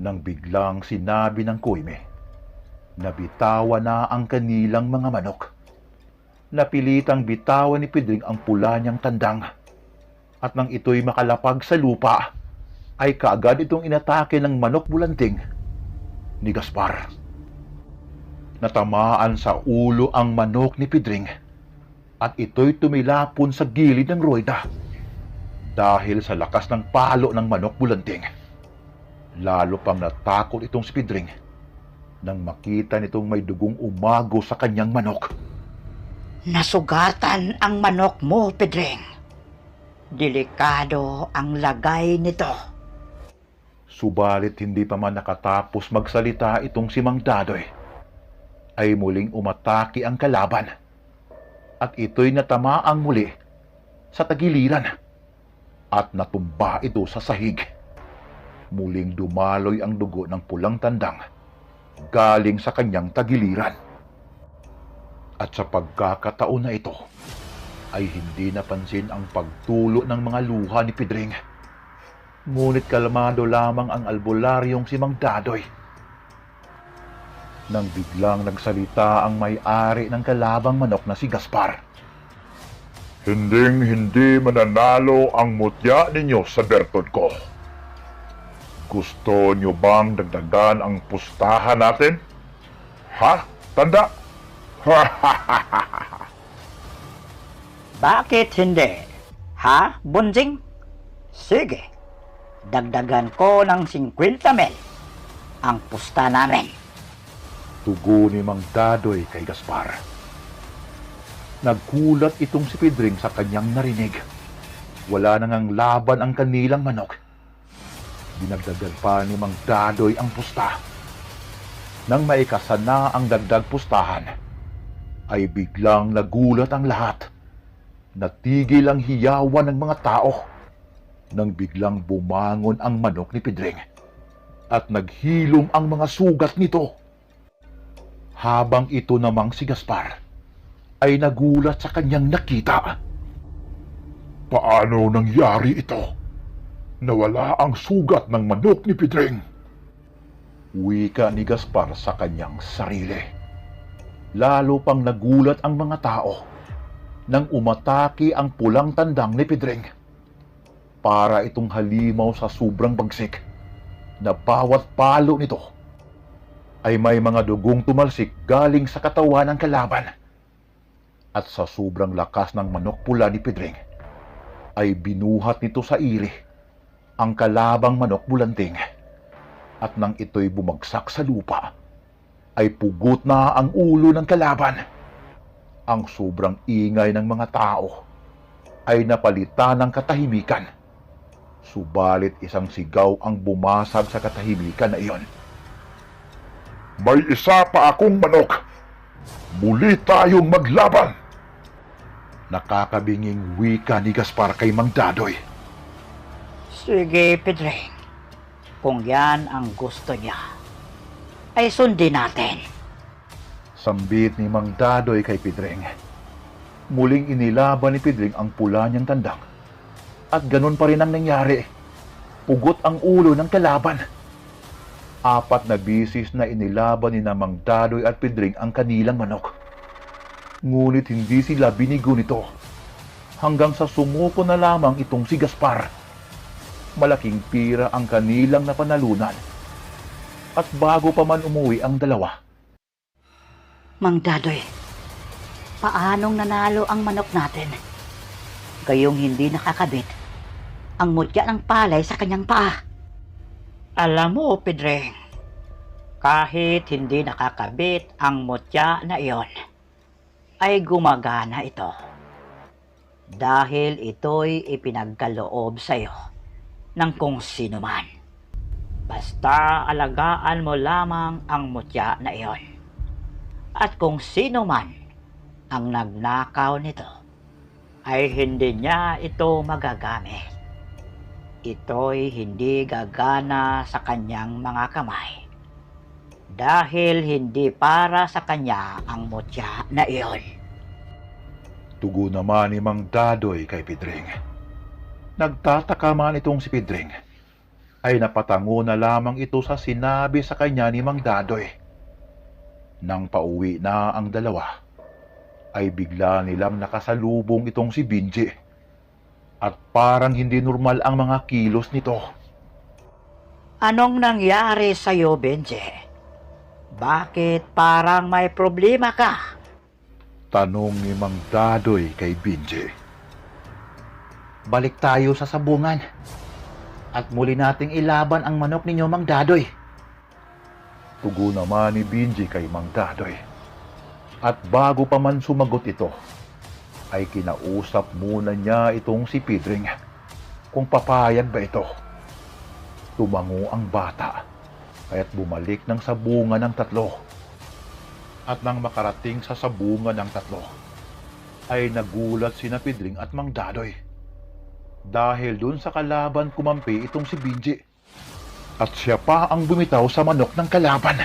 Nang biglang sinabi ng kuyme, nabitawan na ang kanilang mga manok. Napilitang bitawan ni Pidring ang pula niyang tandang. At nang ito'y makalapag sa lupa, ay kaagad itong inatake ng manok bulanting ni Gaspar. Natamaan sa ulo ang manok ni Pidring at ito'y tumilapon sa gilid ng rueda dahil sa lakas ng palo ng manok bulanting. Lalo pang natakot itong si Pidring nang makita nitong may dugong umago sa kanyang manok. Nasugatan ang manok mo, Pidring. Delikado ang lagay nito. Subalit hindi pa man nakatapos magsalita itong si Mang Dadoy, ay muling umatake ang kalaban at ito'y natamaang muli sa tagiliran at natumba ito sa sahig. Muling dumaloy ang dugo ng pulang tandang galing sa kanyang tagiliran. At sa pagkakataon na ito, ay hindi napansin ang pagtulo ng mga luha ni Pedring. Ngunit kalmado lamang ang albularyong si Mang Dadoy. Nang biglang nagsalita ang may-ari ng kalabang manok na si Gaspar. Hinding-hindi mananalo ang mutya ninyo sa bertod ko. Gusto nyo bang dagdagan ang pustahan natin? Ha? Tanda? Bakit hindi? Ha, Bunjing? Sige, dagdagan ko ng 50 mil ang pusta namin. Tugo ni Mang Dadoy kay Gaspar. Nagkulat itong si Pedring sa kanyang narinig. Wala nang laban ang kanilang manok. Dinagdagan pa ni Mang Dadoy ang pusta. Nang maikasan na ang dagdag pustahan, ay biglang nagulat ang lahat. Natigil ang hiyawan ng mga tao nang biglang bumangon ang manok ni Pedring at naghilom ang mga sugat nito. Habang ito namang si Gaspar ay nagulat sa kanyang nakita. Paano nangyari ito? Nawala ang sugat ng manok ni Pedring. Wika ni Gaspar sa kanyang sarili. Lalo pang nagulat ang mga tao nang umatake ang pulang tandang ni Pedring. Para itong halimaw sa sobrang bagsik na bawat palo nito ay may mga dugong tumalsik galing sa katawan ng kalaban. At sa sobrang lakas ng manok pula ni Pedring, ay binuhat nito sa iri ang kalabang manok bulanting. At nang ito'y bumagsak sa lupa, ay pugot na ang ulo ng kalaban. Ang sobrang ingay ng mga tao ay napalitan ng katahimikan. Subalit isang sigaw ang bumasag sa katahimikan na iyon. May isa pa akong manok. Muli tayong maglaban. Nakakabinging wika ni Gaspar kay Mang Dadoy. Sige, Pedring. Kung yan ang gusto niya, ay sundin natin. Sambit ni Mang Dadoy kay Pedring. Muling inilaban ni Pedring ang pula niyang tandang. At ganun pa rin ang nangyari. Pugot ang ulo ng kalaban. 4 na bisis na inilaban ni Mang Dadoy at Pedring ang kanilang manok. Ngunit hindi sila binigo nito. Hanggang sa sumuko na lamang itong si Gaspar. Malaking pira ang kanilang napanalunan. At bago pa man umuwi ang dalawa, Mang Dadoy, paanong nanalo ang manok natin? Gayong hindi nakakabit ang mutya ng palay sa kanyang paa. Alam mo, Pedring, kahit hindi nakakabit ang mutya na iyon, ay gumagana ito. Dahil ito'y ipinagkaloob sa iyo ng kung sino man. Basta alagaan mo lamang ang mutya na iyon. At kung sino man ang nagnakaw nito, ay hindi niya ito magagamit. Ito'y hindi gagana sa kanyang mga kamay dahil hindi para sa kanya ang mutya na iyon. tugo naman ni Mang Dadoy kay Pedring. Nagtataka man itong si Pedring ay napatango na lamang ito sa sinabi sa kanya ni Mang Dadoy. Nang pauwi na ang dalawa, ay bigla nilang nakasalubong itong si Binji. At parang hindi normal ang mga kilos nito. Anong nangyari sa'yo, Benje? Bakit parang may problema ka? Tanong ni Mang Dadoy kay Binji. Balik tayo sa sabungan at muli nating ilaban ang manok ninyo, Mang Dadoy. Tugo naman ni Binji kay Mang Dadoy. At bago pa man sumagot ito, ay kinausap muna niya itong si Pedring kung papayag ba ito. Tumango ang bata, kaya't bumalik ng sabungan ng 3. At nang makarating sa sabungan ng 3, ay nagulat sina Pedring at Mang Dadoy. Dahil dun sa kalaban kumampi itong si Binji. At siya pa ang bumitaw sa manok ng kalaban.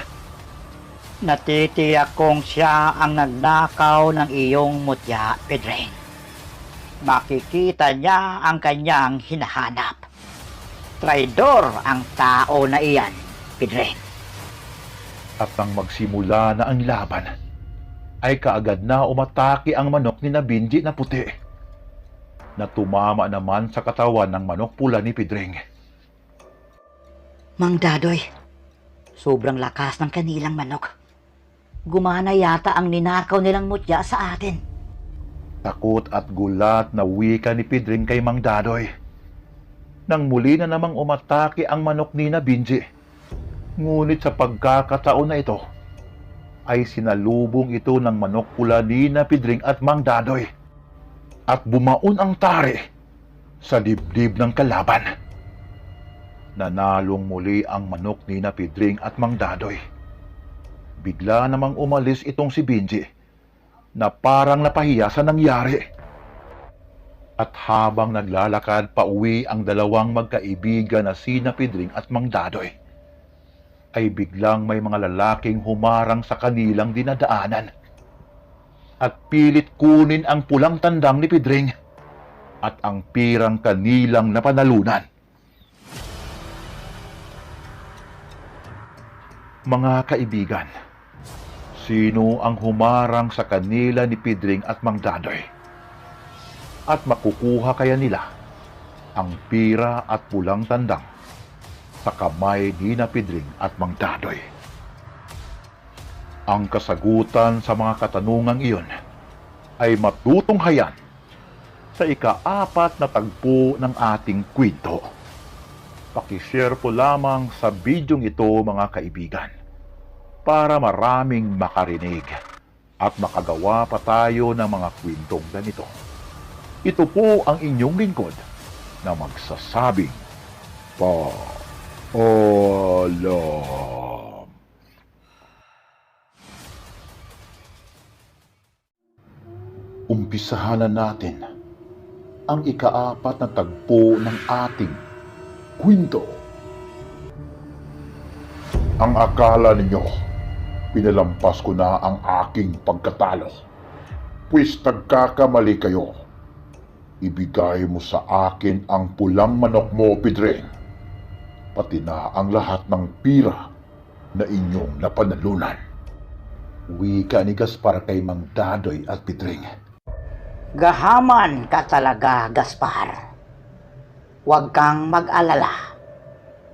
Natitiyak kong siya ang nagnakaw ng iyong mutya, Pedring. Makikita niya ang kanyang hinahanap. Traidor ang tao na iyan, Pedring. At nang magsimula na ang laban, ay kaagad na umatake ang manok ni Nabinji na puti, na tumama naman sa katawan ng manok pula ni Pedring. Mang Dadoy, sobrang lakas ng kanilang manok. Gumana yata ang ninakaw nilang mutya sa atin. Takot at gulat na wika ni Pedring kay Mang Dadoy. Nang muli na namang umatake ang manok ni Nabinji. Ngunit sa pagkakataon na ito, ay sinalubong ito ng manok pula ni Pedring at Mang Dadoy. At bumaon ang tari sa dibdib ng kalaban. Nanalong muli ang manok ni Pedring at Mang Dadoy. Bigla namang umalis itong si Binji na parang napahiya sa nangyari. At habang naglalakad pa uwi ang dalawang magkaibigan na sina Pedring at Mang Dadoy, ay biglang may mga lalaking humarang sa kanilang dinadaanan at pilit kunin ang pulang tandang ni Pedring at ang pirang kanilang napanalunan. Mga kaibigan, sino ang humarang sa kanila ni Pedring at Mang Dadoy? At makukuha kaya nila ang pira at pulang tandang sa kamay ni Pedring at Mang Dadoy? Ang kasagutan sa mga katanungang iyon ay matutunghayan sa ika-4 na tagpo ng ating kwento. Pakishare po lamang sa bidyong ito, mga kaibigan, para maraming makarinig at makagawa pa tayo ng mga kwentong ganito. Ito po ang inyong lingkod na magsasabing paalam. Umpisahan na natin ang ika-4 na tagpo ng ating kwento. Ang akala ninyo, pinalampas ko na ang aking pagkatalo. Pues nagkakamali kayo. Ibigay mo sa akin ang pulang manok mo, Pedring. Pati na ang lahat ng pira na inyong napanalunan. Wika ni Gaspar kay Mang Dadoy at Pedring. Gahaman ka talaga, Gaspar. Huwag kang mag-alala.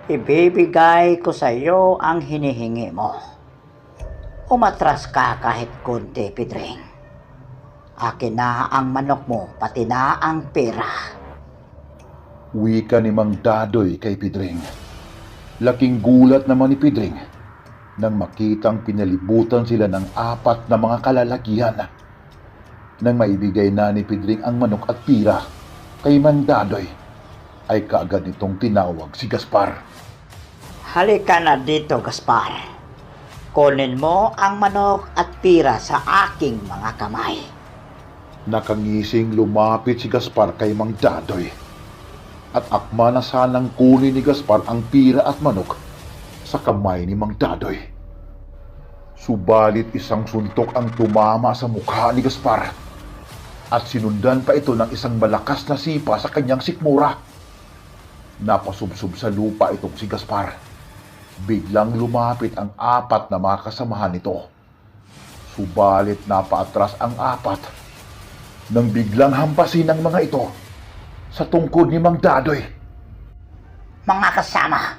Ibibigay ko sa iyo ang hinihingi mo. Umatras ka kahit konti, Pedring. Akin na ang manok mo, pati na ang pera. Wika ni Mang Dadoy kay Pedring. Laking gulat naman ni Pedring nang makitang pinalibutan sila ng 4 na mga kalalakihan. Nang maibigay na ni Pedring ang manok at pira kay Mang Dadoy, ay kaagad nitong tinawag si Gaspar. Halika na dito, Gaspar. Kunin mo ang manok at pira sa aking mga kamay. Nakangising lumapit si Gaspar kay Mang Dadoy. At akma na sanang kunin ni Gaspar ang pira at manok sa kamay ni Mang Dadoy. Subalit isang suntok ang tumama sa mukha ni Gaspar at sinundan pa ito ng isang malakas na sipa sa kanyang sikmura. Napasubsob sa lupa itong si Gaspar. Biglang lumapit ang 4 na mga kasamahan nito. Subalit napaatras ang 4 nang biglang hampasin ng mga ito sa tungkod ni Mang Dadoy. Mga kasama,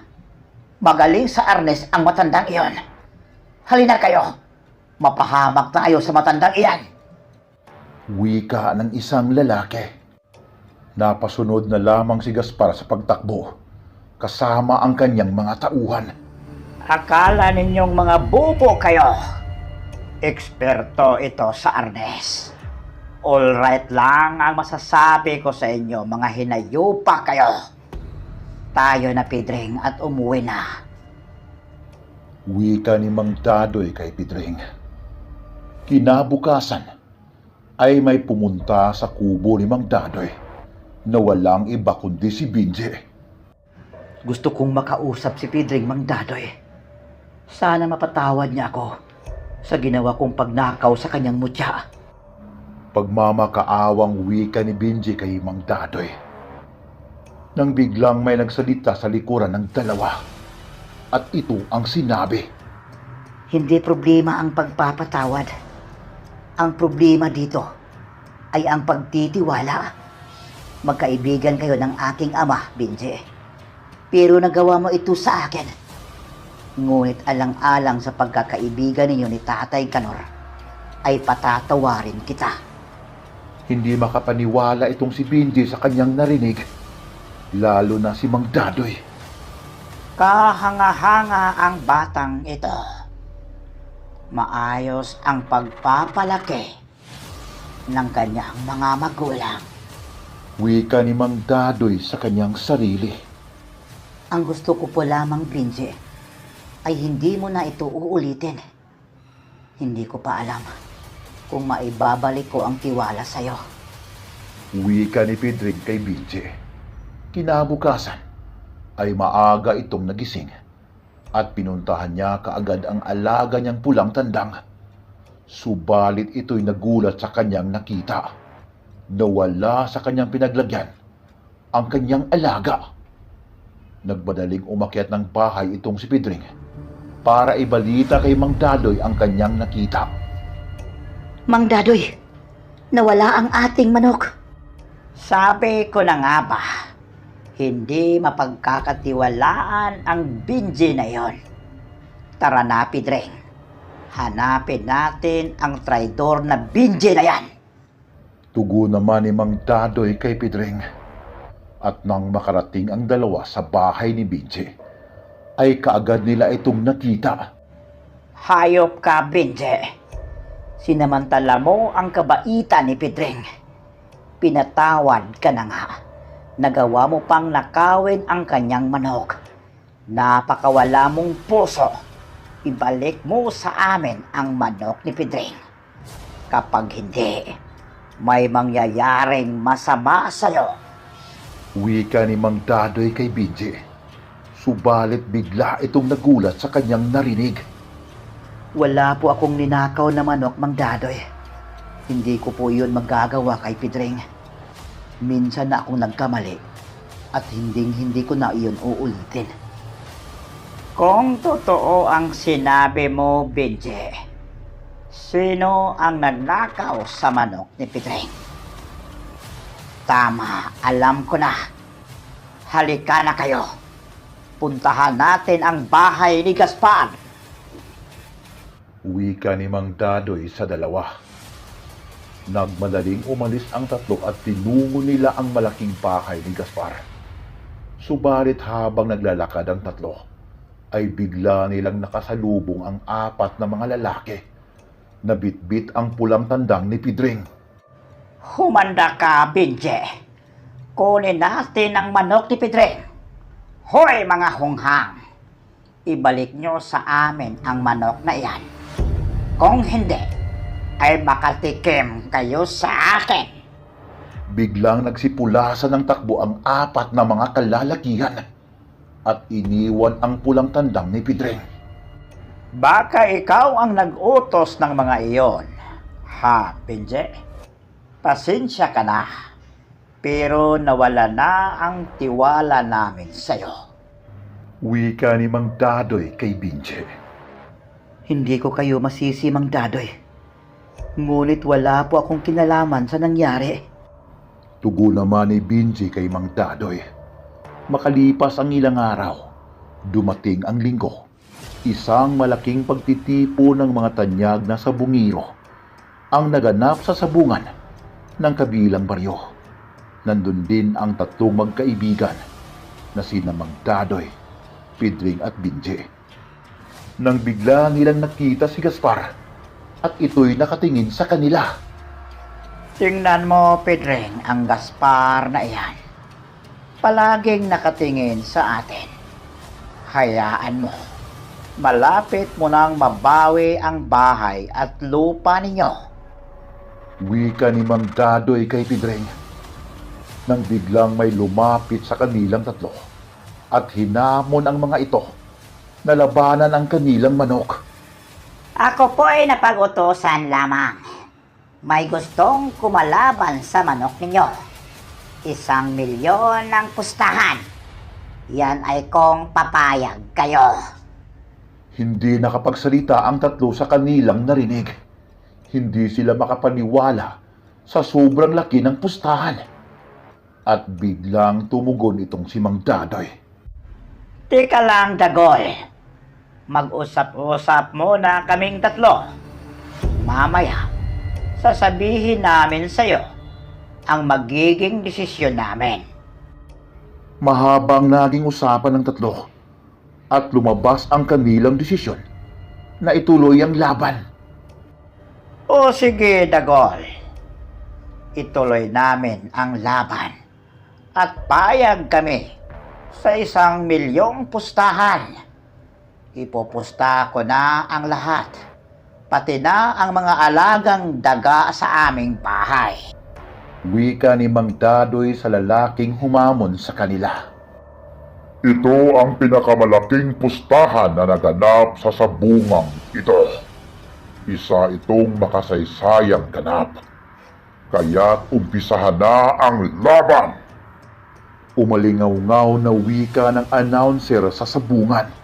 magaling sa arnes ang matandang iyon. Halina kayo, mapahamak na kayo sa matandang iyan. Wika ng isang lalaki. Napasunod na lamang si Gaspar sa pagtakbo, kasama ang kanyang mga tauhan. Akala ninyong mga bubo kayo. Eksperto ito sa arnes. All right lang ang masasabi ko sa inyo, mga hinayupa kayo. Tayo na, Pedring, at umuwi na. Wika ni Mang Dadoy kay Pedring. Kinabukasan ay may pumunta sa kubo ni Mang Dadoy na walang iba kundi si Binji. Gusto kong makausap si Pedring, Mang Dadoy. Sana mapatawad niya ako. sa ginawa kong pagnakaw sa kanyang mutya. Pagmamakaawang wika ni Benji kay Mang Dadoy. Nang biglang may nagsalita sa likuran ng dalawa. At ito ang sinabi. Hindi problema ang pagpapatawad. Ang problema dito ay ang pagtitiwala. Magkaibigan kayo ng aking ama, Benji. Pero nagawa mo ito sa akin. Ngunit alang-alang sa pagkakaibigan ninyo ni Tatay Kanor, ay patatawarin kita. Hindi makapaniwala itong si Benji sa kanyang narinig. Lalo na si Mang Dadoy. Kahanga-hanga ang batang ito. Maayos ang pagpapalaki ng kanyang mga magulang. Wika ni Mang Dadoy sa kanyang sarili. Ang gusto ko po lamang, Benji, ay hindi mo na ito uulitin. Hindi ko pa alam kung maibabalik ko ang tiwala sa'yo. Wika ni Pedring kay Benji. Kinabukasan ay maaga itong nagising at pinuntahan niya kaagad ang alaga niyang pulang tandang. Subalit ito'y nagulat sa kanyang nakita. Nawala sa kanyang pinaglagyan ang kanyang alaga. Nagmadaling umakyat ng bahay itong si Pedring para ibalita kay Mang Dadoy ang kanyang nakita. Mang Dadoy, nawala ang ating manok. Sabi ko na nga ba, hindi mapagkakatiwalaan ang Benji na yon. Tara na, Pedring. Hanapin natin ang traidor na Benji na yan. Tugo naman ni Mang Dadoy kay Pedring. At nang makarating ang dalawa sa bahay ni Benji, ay kaagad nila itong nakita. Hayop ka, Benji. Sinamantala mo ang kabaitan ni Pedring. Pinatawad ka na nga. Nagawa mo pang nakawin ang kanyang manok. Napakawala mong puso. Ibalik mo sa amin ang manok ni Pedring. Kapag hindi, may mangyayaring masama sa'yo. Wika ni Mang Dadoy kay Benji. Subalit bigla itong nagulat sa kanyang narinig. Wala po akong ninakaw na manok, Mang Dadoy. Hindi ko po yun magagawa kay Pedring. Minsan na akong nagkamali at hindi ko na iyon uulitin. Kung totoo ang sinabi mo, Benji, sino ang nagnakaw sa manok ni Pedring? Tama, alam ko na. Halika na kayo. Puntahan natin ang bahay ni Gaspar. Wika ni Mang Dadoy sa dalawa. Nagmadaling umalis ang tatlo at tinungo nila ang malaking bahay ni Gaspar. Subalit habang naglalakad ang tatlo, ay bigla nilang nakasalubong ang apat na mga lalaki na bitbit ang pulang tandang ni Pedring. Humanda ka, Benji. Kunin natin ang manok ni Pedring. Hoy, mga hunghang! Ibalik nyo sa amin ang manok na iyan. Kung hindi, ay makatikim kayo sa akin. Biglang nagsipulasan ng takbo ang apat na mga kalalakihan at iniwan ang pulang tandang ni Pedring. Baka ikaw ang nag-utos ng mga iyon. Ha, Benji? Pasensya ka na. Pero nawala na ang tiwala namin sa'yo. Wika ni Mang Dadoy kay Benji. Hindi ko kayo masisi, Mang Dadoy. Ngunit wala po akong kinalaman sa nangyari. Tugo naman ni Benji kay Mang Dadoy. Makalipas ang ilang araw, dumating ang linggo. Isang malaking pagtitipo ng mga tanyag na sabungiro ang naganap sa sabungan ng kabilang baryo. Nandun din ang tatlong magkaibigan na sina Mang Dadoy, Pedring at Benji. Nang bigla nilang nakita si Gaspar at ito'y nakatingin sa kanila. Tingnan mo, Pedring, ang Gaspar na iyan. Palaging nakatingin sa atin. Hayaan mo. Malapit mo nang mabawi ang bahay at lupa ninyo. Wika ni Mang Dadoy kay Pedring. Nang biglang may lumapit sa kanilang tatlo at hinamon ang mga ito na labanan ang kanilang manok. Ako po ay napag-utosan lamang. May gustong kumalaban sa manok ninyo. 1,000,000 ang pustahan. Yan ay kung papayag kayo. Hindi nakapagsalita ang tatlo sa kanilang narinig. Hindi sila makapaniwala sa sobrang laki ng pustahan. At biglang tumugon itong si Mang Dadoy. Teka lang, Dagol. Mag-usap-usap muna kaming tatlo. Mamaya, sasabihin namin sa'yo ang magiging desisyon namin. Mahabang naging usapan ng tatlo at lumabas ang kanilang desisyon na ituloy ang laban. O sige, Dagol. Ituloy namin ang laban. At payag kami sa 1,000,000 pustahan. Ipupusta ko na ang lahat, pati na ang mga alagang daga sa aming bahay. Wika ni Mang Dadoy sa lalaking humamon sa kanila. Ito ang pinakamalaking pustahan na naganap sa sabungang ito. Isa itong makasaysayang ganap. Kaya't umpisahan na ang laban. Umalingaw-ngaw na wika ng announcer sa sabungan.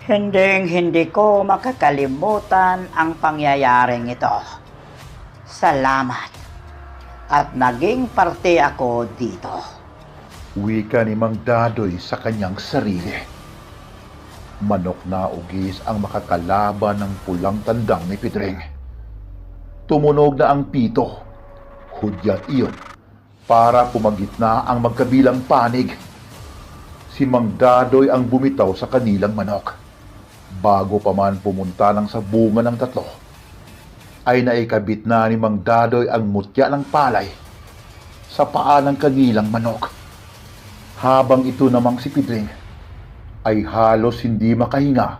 Hindi ko makakalimutan ang pangyayaring ito. Salamat. At naging parte ako dito. Wika ni Mang Dadoy sa kanyang sarili. Manok na ugis ang makakalaban ng pulang tandang ni Pidring. Tumunog na ang pito. Hudyat iyon para pumagitna ang magkabilang panig. Si Mang Dadoy ang bumitaw sa kanilang manok. Bago pa man pumunta ng sabungan ng tatlo, ay naikabit na ni Mang Dadoy ang mutya ng palay sa paa ng kanilang manok. Habang ito namang si Pidring ay halos hindi makahinga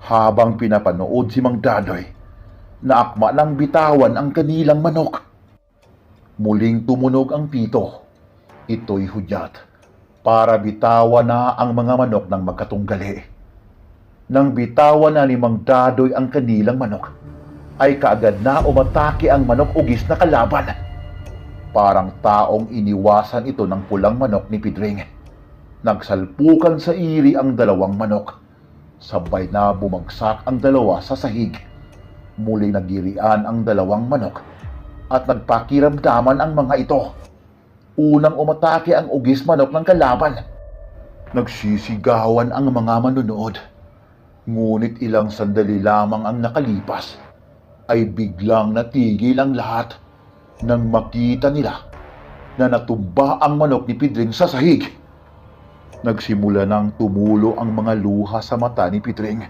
habang pinapanood si Mang Dadoy na akma ng bitawan ang kanilang manok. Muling tumunog ang pito. Ito'y hudyat para bitawan na ang mga manok ng magkatunggali. Nang bitawan na ni Mang Dadoy ang kanilang manok, ay kaagad na umatake ang manok ugis na kalaban. Parang taong iniwasan ito ng pulang manok ni Pidring. Nagsalpukan sa iri ang dalawang manok. Sabay na bumagsak ang dalawa sa sahig. Muling nagirian ang dalawang manok at nagpakiramdaman ang mga ito. Unang umatake ang ugis manok ng kalaban. Nagsisigawan ang mga manunood. Ngunit ilang sandali lamang ang nakalipas ay biglang natigil ang lahat nang makita nila na natumba ang manok ni Pidring sa sahig. Nagsimula nang tumulo ang mga luha sa mata ni Pidring.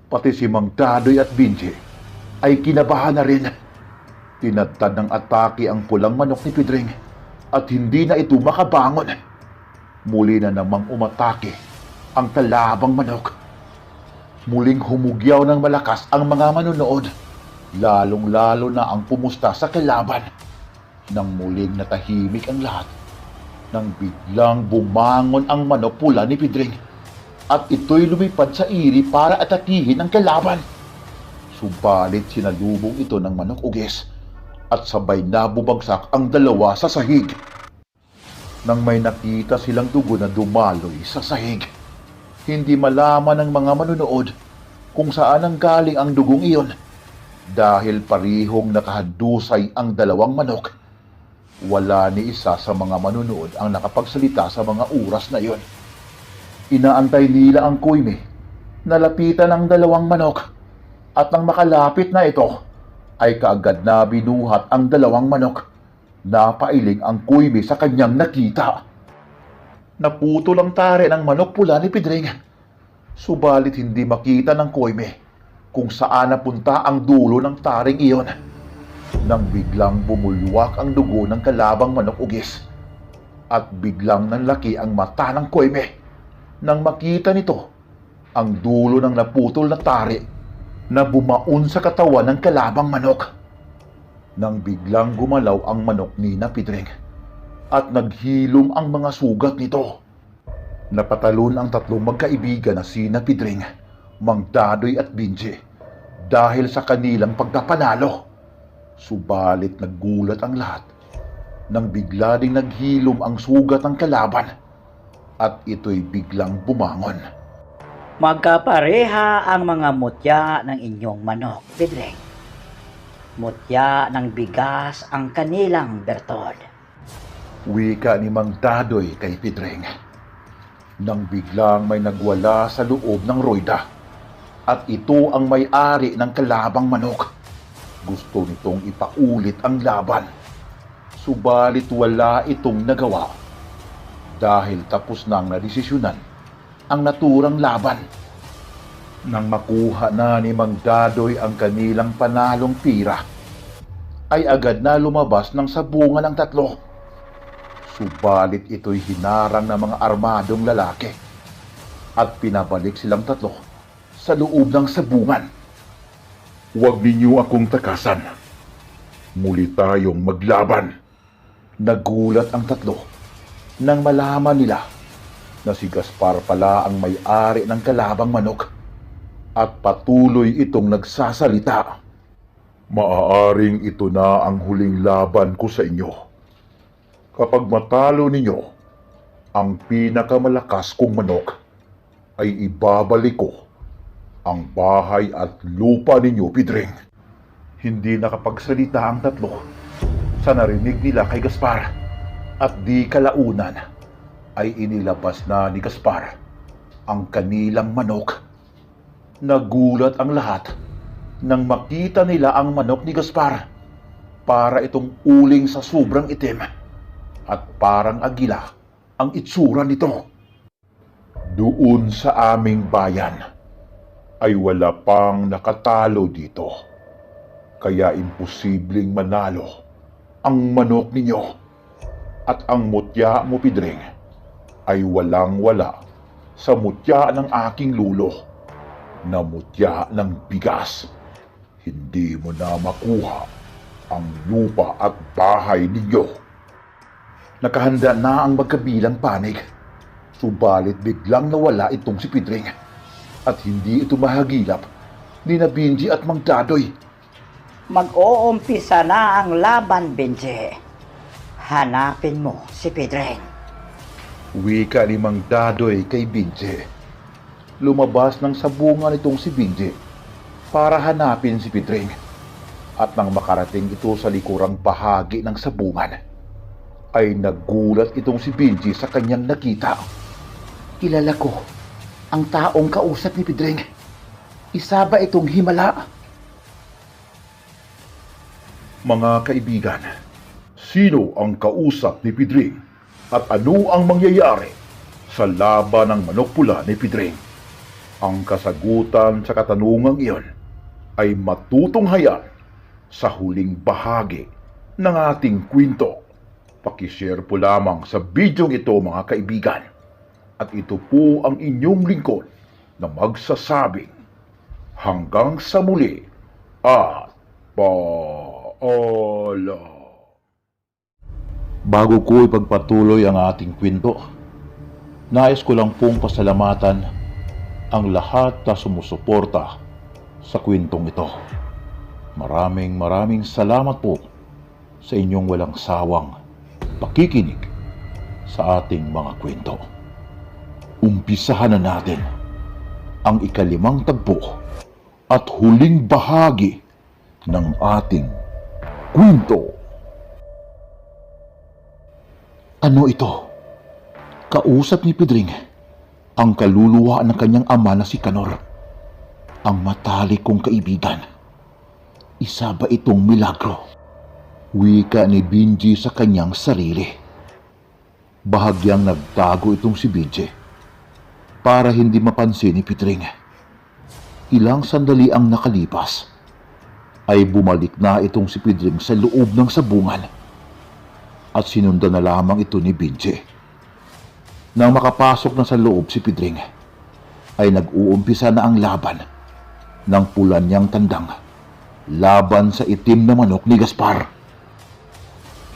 Pati si Mang Dadoy at Binji ay kinabahan na rin. Tinadtad ng atake ang pulang manok ni Pidring at hindi na ito makabangon. Muli na namang umatake ang kalabang manok. Muling humugyaw ng malakas ang mga manunood, lalong-lalo na ang pumusta sa kalaban. Nang muling natahimik ang lahat, nang biglang bumangon ang manok pula ni Pidring at ito'y lumipad sa iri para atakihin ang kalaban. Subalit sinalubong ito ng manok ugis at sabay na bumagsak ang dalawa sa sahig. Nang may nakita silang dugo na dumaloy sa sahig, hindi malaman ng mga manunood kung saan ang galing ang dugong iyon dahil parihong nakahadusay ang dalawang manok. Wala ni isa sa mga manunood ang nakapagsalita sa mga oras na iyon. Inaantay nila ang kuyme, nalapitan ang dalawang manok at nang makalapit na ito ay kaagad na binuhat ang dalawang manok. Napailing ang kuyme sa kanyang nakita. Naputol ang tare ng manok pula ni Pidring. Subalit hindi makita ng koyme kung saan napunta ang dulo ng taring iyon. Nang biglang bumulwak ang dugo ng kalabang manok ugis at biglang nanlaki ang mata ng koyme nang makita nito ang dulo ng naputol na tari na bumaon sa katawan ng kalabang manok. Nang biglang gumalaw ang manok ni Pidring at naghilom ang mga sugat nito. Napatalon ang tatlong magkaibigan na sina Pidring, Mang Dadoy at Binji. dahil sa kanilang pagkapanalo. Subalit naggulat ang lahat nang bigla ding naghilom ang sugat ng kalaban at ito'y biglang bumangon. Magkapareha ang mga mutya ng inyong manok, Pidring. Mutya ng bigas ang kanilang Bertod. Wika ni Mang Dadoy kay Pidring. Nang biglang may nagwala sa loob ng Royda at ito ang may-ari ng kalabang manok. Gusto nitong ipaulit ang laban. Subalit wala itong nagawa dahil tapos nang nadesisyonan ang naturang laban. Nang makuha na ni Mang Dadoy ang kanilang panalong pira, ay agad na lumabas ng sabungan ng tatlo. Subalit ito'y hinarang ng mga armadong lalaki at pinabalik silang tatlo sa loob ng sabungan. Huwag ninyo akong takasan. Muli tayong maglaban. Nagulat ang tatlo nang malaman nila na si Gaspar pala ang may-ari ng kalabang manok at patuloy itong nagsasalita. Maaaring ito na ang huling laban ko sa inyo. Kapag matalo ninyo ang pinakamalakas kong manok, ay ibabalik ko ang bahay at lupa ninyo, Pidring. Hindi nakapagsalita ang tatlo sa narinig nila kay Gaspar at di kalaunan ay inilabas na ni Gaspar ang kanilang manok. Nagulat ang lahat nang makita nila ang manok ni Gaspar. Para itong uling sa sobrang itim at parang agila ang itsura nito. Doon sa aming bayan ay wala pang nakatalo dito. Kaya imposibleng manalo ang manok ninyo. At ang mutya mo, Pidring, ay walang-wala sa mutya ng aking lulo na mutya ng bigas. Hindi mo na makuha ang lupa at bahay ninyo. Nakahanda na ang magkabilang panig. Subalit biglang nawala itong si Pidring at hindi ito mahagilap ni na Benji at Mang Dadoy. Mag-uumpisa na ang laban, Benji. Hanapin mo si Pidring. Wika ni Mang Dadoy kay Benji. Lumabas ng sabungan itong si Benji para hanapin si Pidring. At nang makarating ito sa likurang bahagi ng sabungan, ay nagulat itong si Benji sa kanyang nakita. Kilala ko ang taong kausap ni Pidring. Isa ba itong himala? Mga kaibigan, sino ang kausap ni Pidring at ano ang mangyayari sa laban ng manok pula ni Pidring? Ang kasagutan sa katanungang iyon ay matutunghayan sa huling bahagi ng ating kwento. Pakishare po lamang sa bidyong ito, mga kaibigan. At ito po ang inyong lingkod na magsasabing hanggang sa muli at paalam. Bago ko ipagpatuloy ang ating kwento, nais ko lang pong pasalamatan ang lahat na sumusuporta sa kwentong ito. Maraming salamat po sa inyong walang sawang pakikinig sa ating mga kwento. Umpisahan na natin ang ikalimang tagpo at huling bahagi ng ating kwento. Ano ito? Kausap ni Pidring ang kaluluwa ng kanyang ama na si Canor, ang matalik kong kaibigan. Isa ba itong milagro? Wika ni Benji sa kanyang sarili. Bahagyang nagtago itong si Benji para hindi mapansin ni Pidring. Ilang sandali ang nakalipas ay bumalik na itong si Pidring sa loob ng sabungan at sinundan na lamang ito ni Benji. Nang makapasok na sa loob si Pidring ay nag-uumpisa na ang laban ng pulan niyang tandang laban sa itim na manok ni Gaspar.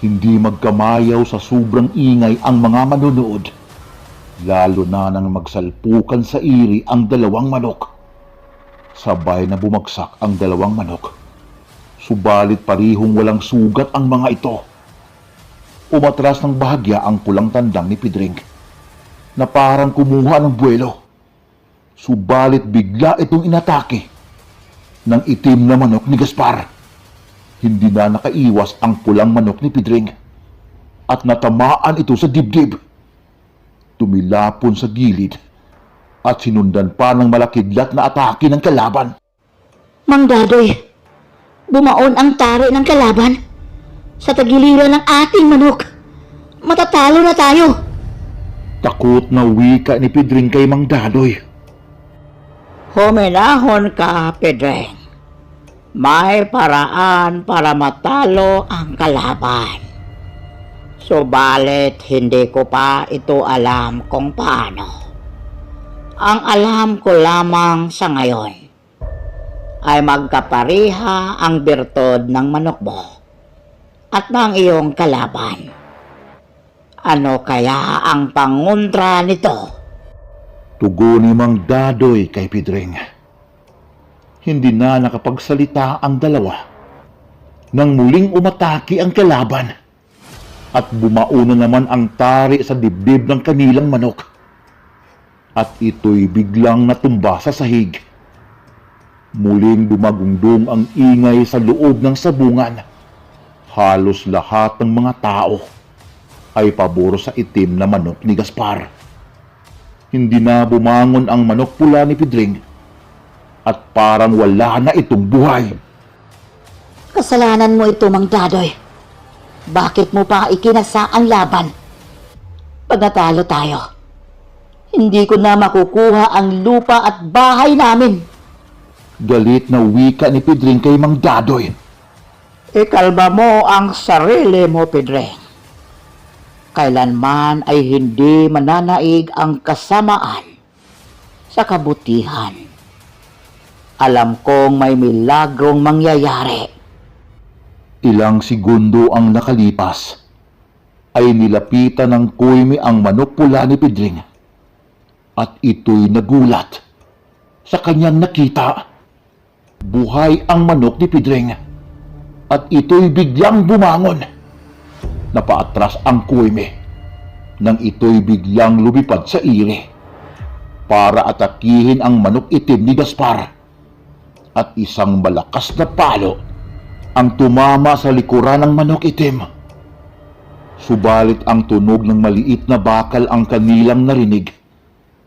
Hindi magkamayaw sa sobrang ingay ang mga manonood, lalo na nang magsalpukan sa iri ang dalawang manok. Sabay na bumagsak ang dalawang manok. Subalit parihong walang sugat ang mga ito. Umatras ng bahagya ang pulang tandang ni Pedring na parang kumuha ng buwelo. Subalit bigla itong inatake ng itim na manok ni Gaspar. Hindi na nakaiwas ang pulang manok ni Pedring at natamaan ito sa dibdib. Tumilapon sa gilid at sinundan pa ng malakidlat na atake ng kalaban. Mang Dadoy, bumaon ang tari ng kalaban sa tagiliran ng ating manok. Matatalo na tayo. Takot na wika ni Pedring kay Mang Dadoy. Huminahon ka, Pedring. May paraan para matalo ang kalaban. Subalit hindi ko pa ito alam kung paano. Ang alam ko lamang sa ngayon ay magkapariha ang birtod ng manok mo at ng iyong kalaban. Ano kaya ang pangontra nito? Tugon ni Mang Dadoy kay Pedring. Hindi na nakapagsalita ang dalawa nang muling umatake ang kalaban at bumao na naman ang tari sa dibdib ng kanilang manok. At ito'y biglang natumba sa sahig. Muling dumagundong ang ingay sa loob ng sabungan. Halos lahat ng mga tao ay pabor sa itim na manok ni Gaspar. Hindi na bumangon ang manok pula ni Pedring at parang wala na itong buhay. Kasalanan mo ito, Mang Dadoy. Bakit mo pa ikinasa ang laban? Pag natalo tayo, hindi ko na makukuha ang lupa at bahay namin. Galit na wika ni Pedring kay Mang Dadoy. Ikalma mo ang sarili mo, Pedring. Kailanman ay hindi mananaig ang kasamaan sa kabutihan. Alam kong may milagrong mangyayari. Ilang segundo ang nakalipas ay nilapitan ng kuymi ang manok pula ni Pedring at ito'y nagulat sa kanyang nakita. Buhay ang manok ni Pedring at ito'y biglang bumangon. Napaatras ang kuymi nang ito'y biglang lumipad sa ire para atakihin ang manok itim ni Gaspar at isang malakas na palo ang tumama sa likuran ng manok itim. Subalit ang tunog ng maliit na bakal ang kanilang narinig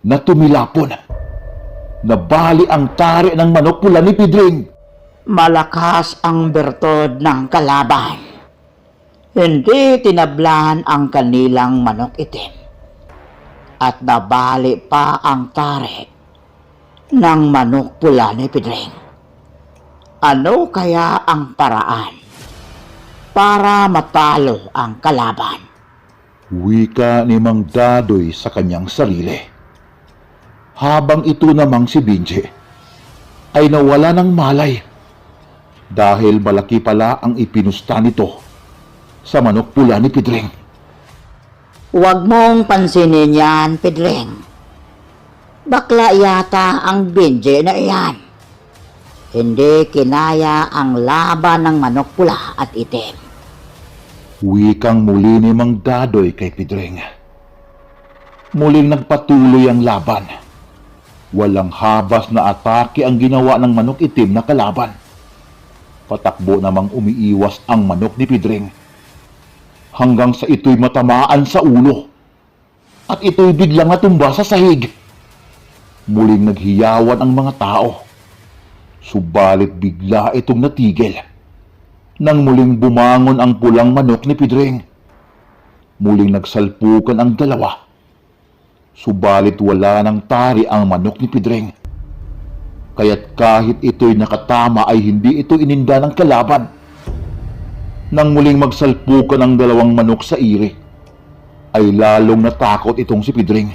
na tumilapon. Nabali ang tari ng manok pula ni Pedring. Malakas ang bertod ng kalaban. Hindi tinablan ang kanilang manok itim. At nabali pa ang tari ng manok pula ni Pedring. Ano kaya ang paraan para matalo ang kalaban? Wika ni Mang Dadoy sa kanyang sarili. Habang ito namang si Binje ay nawala ng malay dahil malaki pala ang ipinusta nito sa manok pula ni Pedring. Huwag mong pansinin yan, Pedring. Bakla yata ang binje na iyan. Hindi kinaya ang laban ng manok pula at itim. Wikang muli ni Mang Dadoy kay Pedring. Muling nagpatuloy ang laban. Walang habas na atake ang ginawa ng manok itim na kalaban. Patakbo namang umiiwas ang manok ni Pedring hanggang sa ito'y matamaan sa ulo at ito'y biglang natumba sa sahig. Muling naghiyawan ang mga tao. Subalit bigla itong natigil nang muling bumangon ang pulang manok ni Pedring. Muling nagsalpukan ang dalawa. Subalit wala ng tari ang manok ni Pedring. Kaya't kahit ito'y nakatama ay hindi ito ininda ng kalaban. Nang muling magsalpukan ang dalawang manok sa ire, ay lalong natakot itong si Pedring.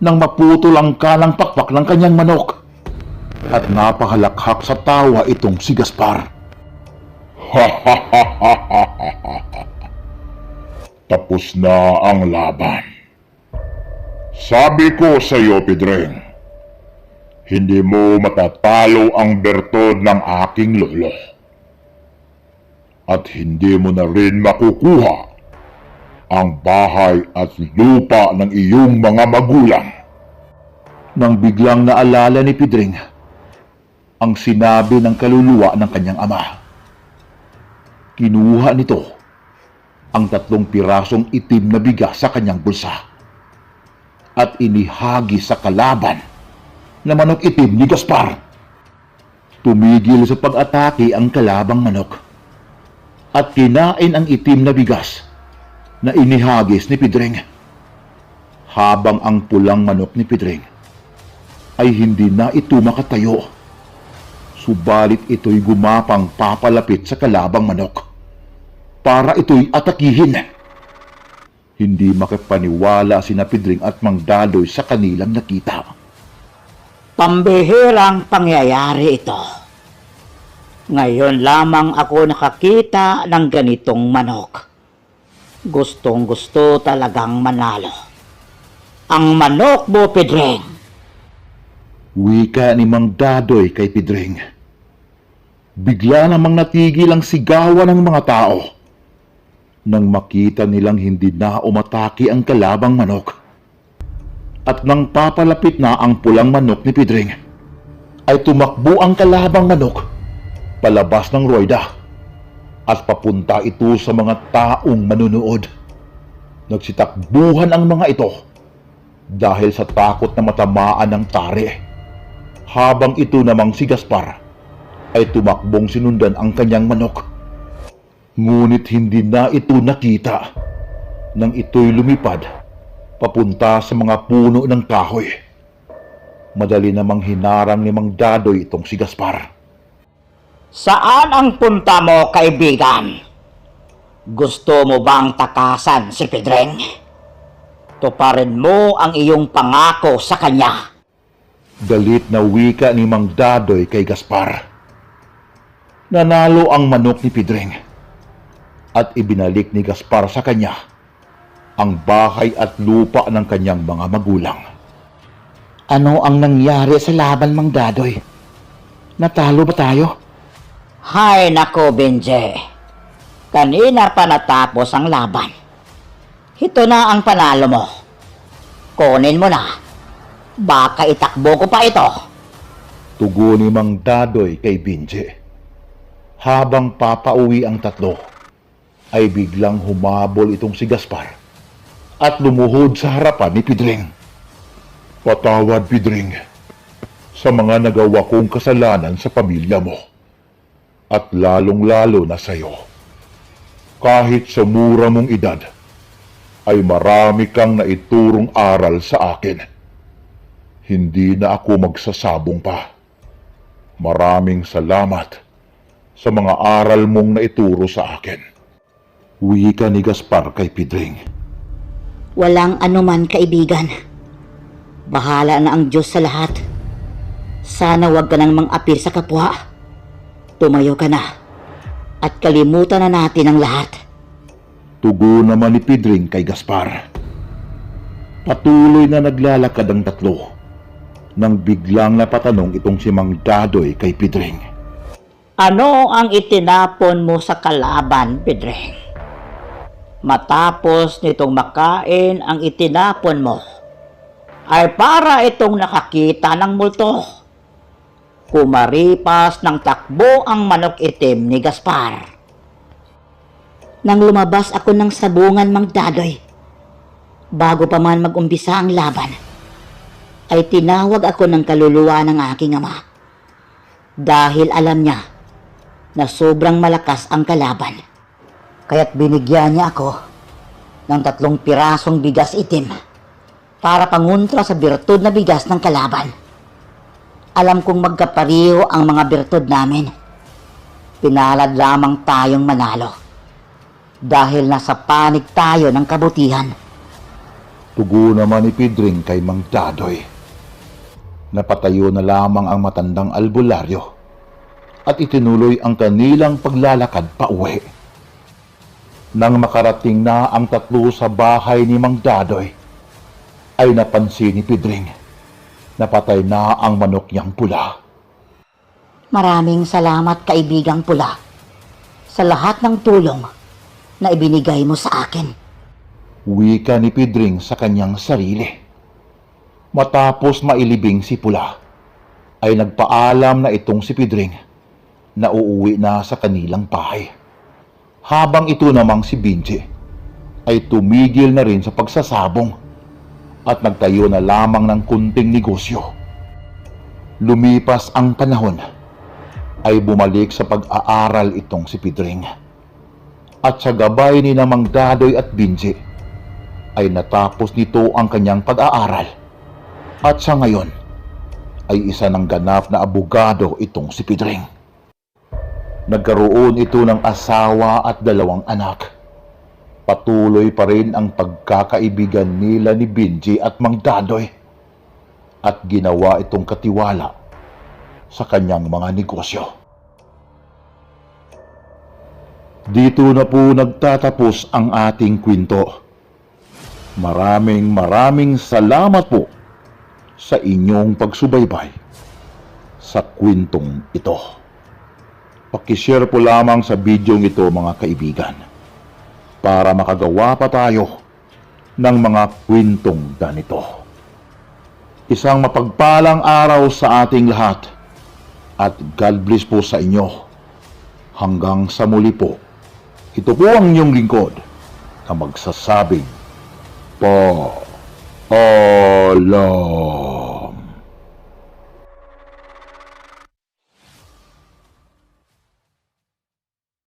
Nang maputol ang kanang pakpak ng kanyang manok, at napakalakhak sa tawa itong si Gaspar. Tapos na ang laban. Sabi ko sa iyo, Pedring, hindi mo matatalo ang bertod ng aking lolo. At hindi mo na rin makukuha ang bahay at lupa ng iyong mga magulang. Nang biglang naalala ni Pidring ang sinabi ng kaluluwa ng kanyang ama. Kinuha nito ang 3 pirasong itim na bigas sa kanyang bulsa at inihagi sa kalaban na manok itim ni Gaspar. Tumigil sa pag-atake ang kalabang manok at kinain ang itim na bigas na inihagis ni Pidring, habang ang pulang manok ni Pidring ay hindi na ito makatayo. Subalit ito'y gumapang papalapit sa kalabang manok para ito'y atakihin. Hindi makapaniwala sina Pidring at Mang Dadoy sa kanilang nakita. Pambihirang pangyayari ito. Ngayon lamang ako nakakita ng ganitong manok. Gustong gusto talagang manalo. Ang manok mo, Pidring. Wika ni Mang Dadoy kay Pidring. Bigla namang natigil ang sigawan ng mga tao nang makita nilang hindi na umatake ang kalabang manok. At nang papalapit na ang pulang manok ni Pidring, ay tumakbo ang kalabang manok palabas ng royda at papunta ito sa mga taong manunood. Nagsitakbuhan ang mga ito dahil sa takot na matamaan ng tari, habang ito namang si Gaspar ay tumakbong sinundan ang kanyang manok. Ngunit hindi na ito nakita nang ito'y lumipad papunta sa mga puno ng kahoy. Madali namang hinarang ni Mang Dadoy itong si Gaspar. Saan ang punta mo, kaibigan? Gusto mo bang takasan si Pidring? Tuparin mo ang iyong pangako sa kanya. Galit na wika ni Mang Dadoy kay Gaspar. Nanalo ang manok ni Pidring at ibinalik ni Gaspar sa kanya ang bahay at lupa ng kanyang mga magulang. Ano ang nangyari sa laban, Mang Dadoy? Natalo ba tayo? Hay nako, Benje. Kanina pa natapos ang laban. Ito na ang panalo mo. Kunin mo na. Baka itakbo ko pa ito. Tugo ni Mang Dadoy kay Binje. Habang papauwi ang tatlo, ay biglang humabol itong si Gaspar at lumuhod sa harapan ni Pidring. Patawad, Pidring, sa mga nagawa kong kasalanan sa pamilya mo at lalong-lalo na sa iyo. Kahit sa mura mong edad, ay marami kang naiturong aral sa akin. Hindi na ako magsasabong pa. Maraming salamat sa mga aral mong naituro sa akin. Wika ni Gaspar kay Pidring. Walang anuman, kaibigan. Bahala na ang Diyos sa lahat. Sana wag ka nang mang-apil sa kapwa. Tumayo ka na at kalimutan na natin ang lahat. Tugo naman ni Pidring kay Gaspar. Patuloy na naglalakad ang tatlo nang biglang napatanong itong si Mang Dadoy kay Pidring. Ano ang itinapon mo sa kalaban, Pidring? Matapos nitong makain ang itinapon mo, ay para itong nakakita ng multo. Kumaripas ng takbo ang manok itim ni Gaspar. Nang lumabas ako ng sabungan, Mang Dadoy, bago pa man mag-umpisa ang laban, ay tinawag ako ng kaluluwa ng aking ama. Dahil alam niya na sobrang malakas ang kalaban. Kaya't binigyan niya ako ng 3 pirasong bigas itim para pangontra sa birtud na bigas ng kalaban. Alam kong magkapariho ang mga birtud namin. Pinalad lamang tayong manalo dahil nasa panig tayo ng kabutihan. Tugo naman ni Pidring kay Mang Dadoy. Napatayo na lamang ang matandang albularyo at itinuloy ang kanilang paglalakad pa uwi. Nang makarating na ang tatlo sa bahay ni Mang Dadoy, ay napansin ni Pidring napatay na ang manok niyang pula. Maraming salamat, kaibigang pula, sa lahat ng tulong na ibinigay mo sa akin. Wika ni Pedring sa kanyang sarili. Matapos mailibing si Pula, ay nagpaalam na itong si Pedring na uuwi na sa kanilang bahay. Habang ito namang si Binje ay tumigil na rin sa pagsasabong at nagtayo na lamang ng kunting negosyo. Lumipas ang panahon, ay bumalik sa pag-aaral itong si Pedring. At sa gabay ni Mang Dadoy at Binje, ay natapos nito ang kanyang pag-aaral. At sa ngayon, ay isa ng ganap na abogado itong si Pedring. Nagkaroon ito ng asawa at 2 anak. Patuloy pa rin ang pagkakaibigan nila ni Binji at Mang Dadoy, at ginawa itong katiwala sa kanyang mga negosyo. Dito na po nagtatapos ang ating kwento. Maraming salamat po sa inyong pagsubaybay sa kwentong ito. Pakishare po lamang sa video ito, mga kaibigan, para makagawa pa tayo ng mga kwentong ganito. Isang mapagpalang araw sa ating lahat, at God bless po sa inyo. Hanggang sa muli po, ito po ang inyong lingkod na magsasabing, Paalam.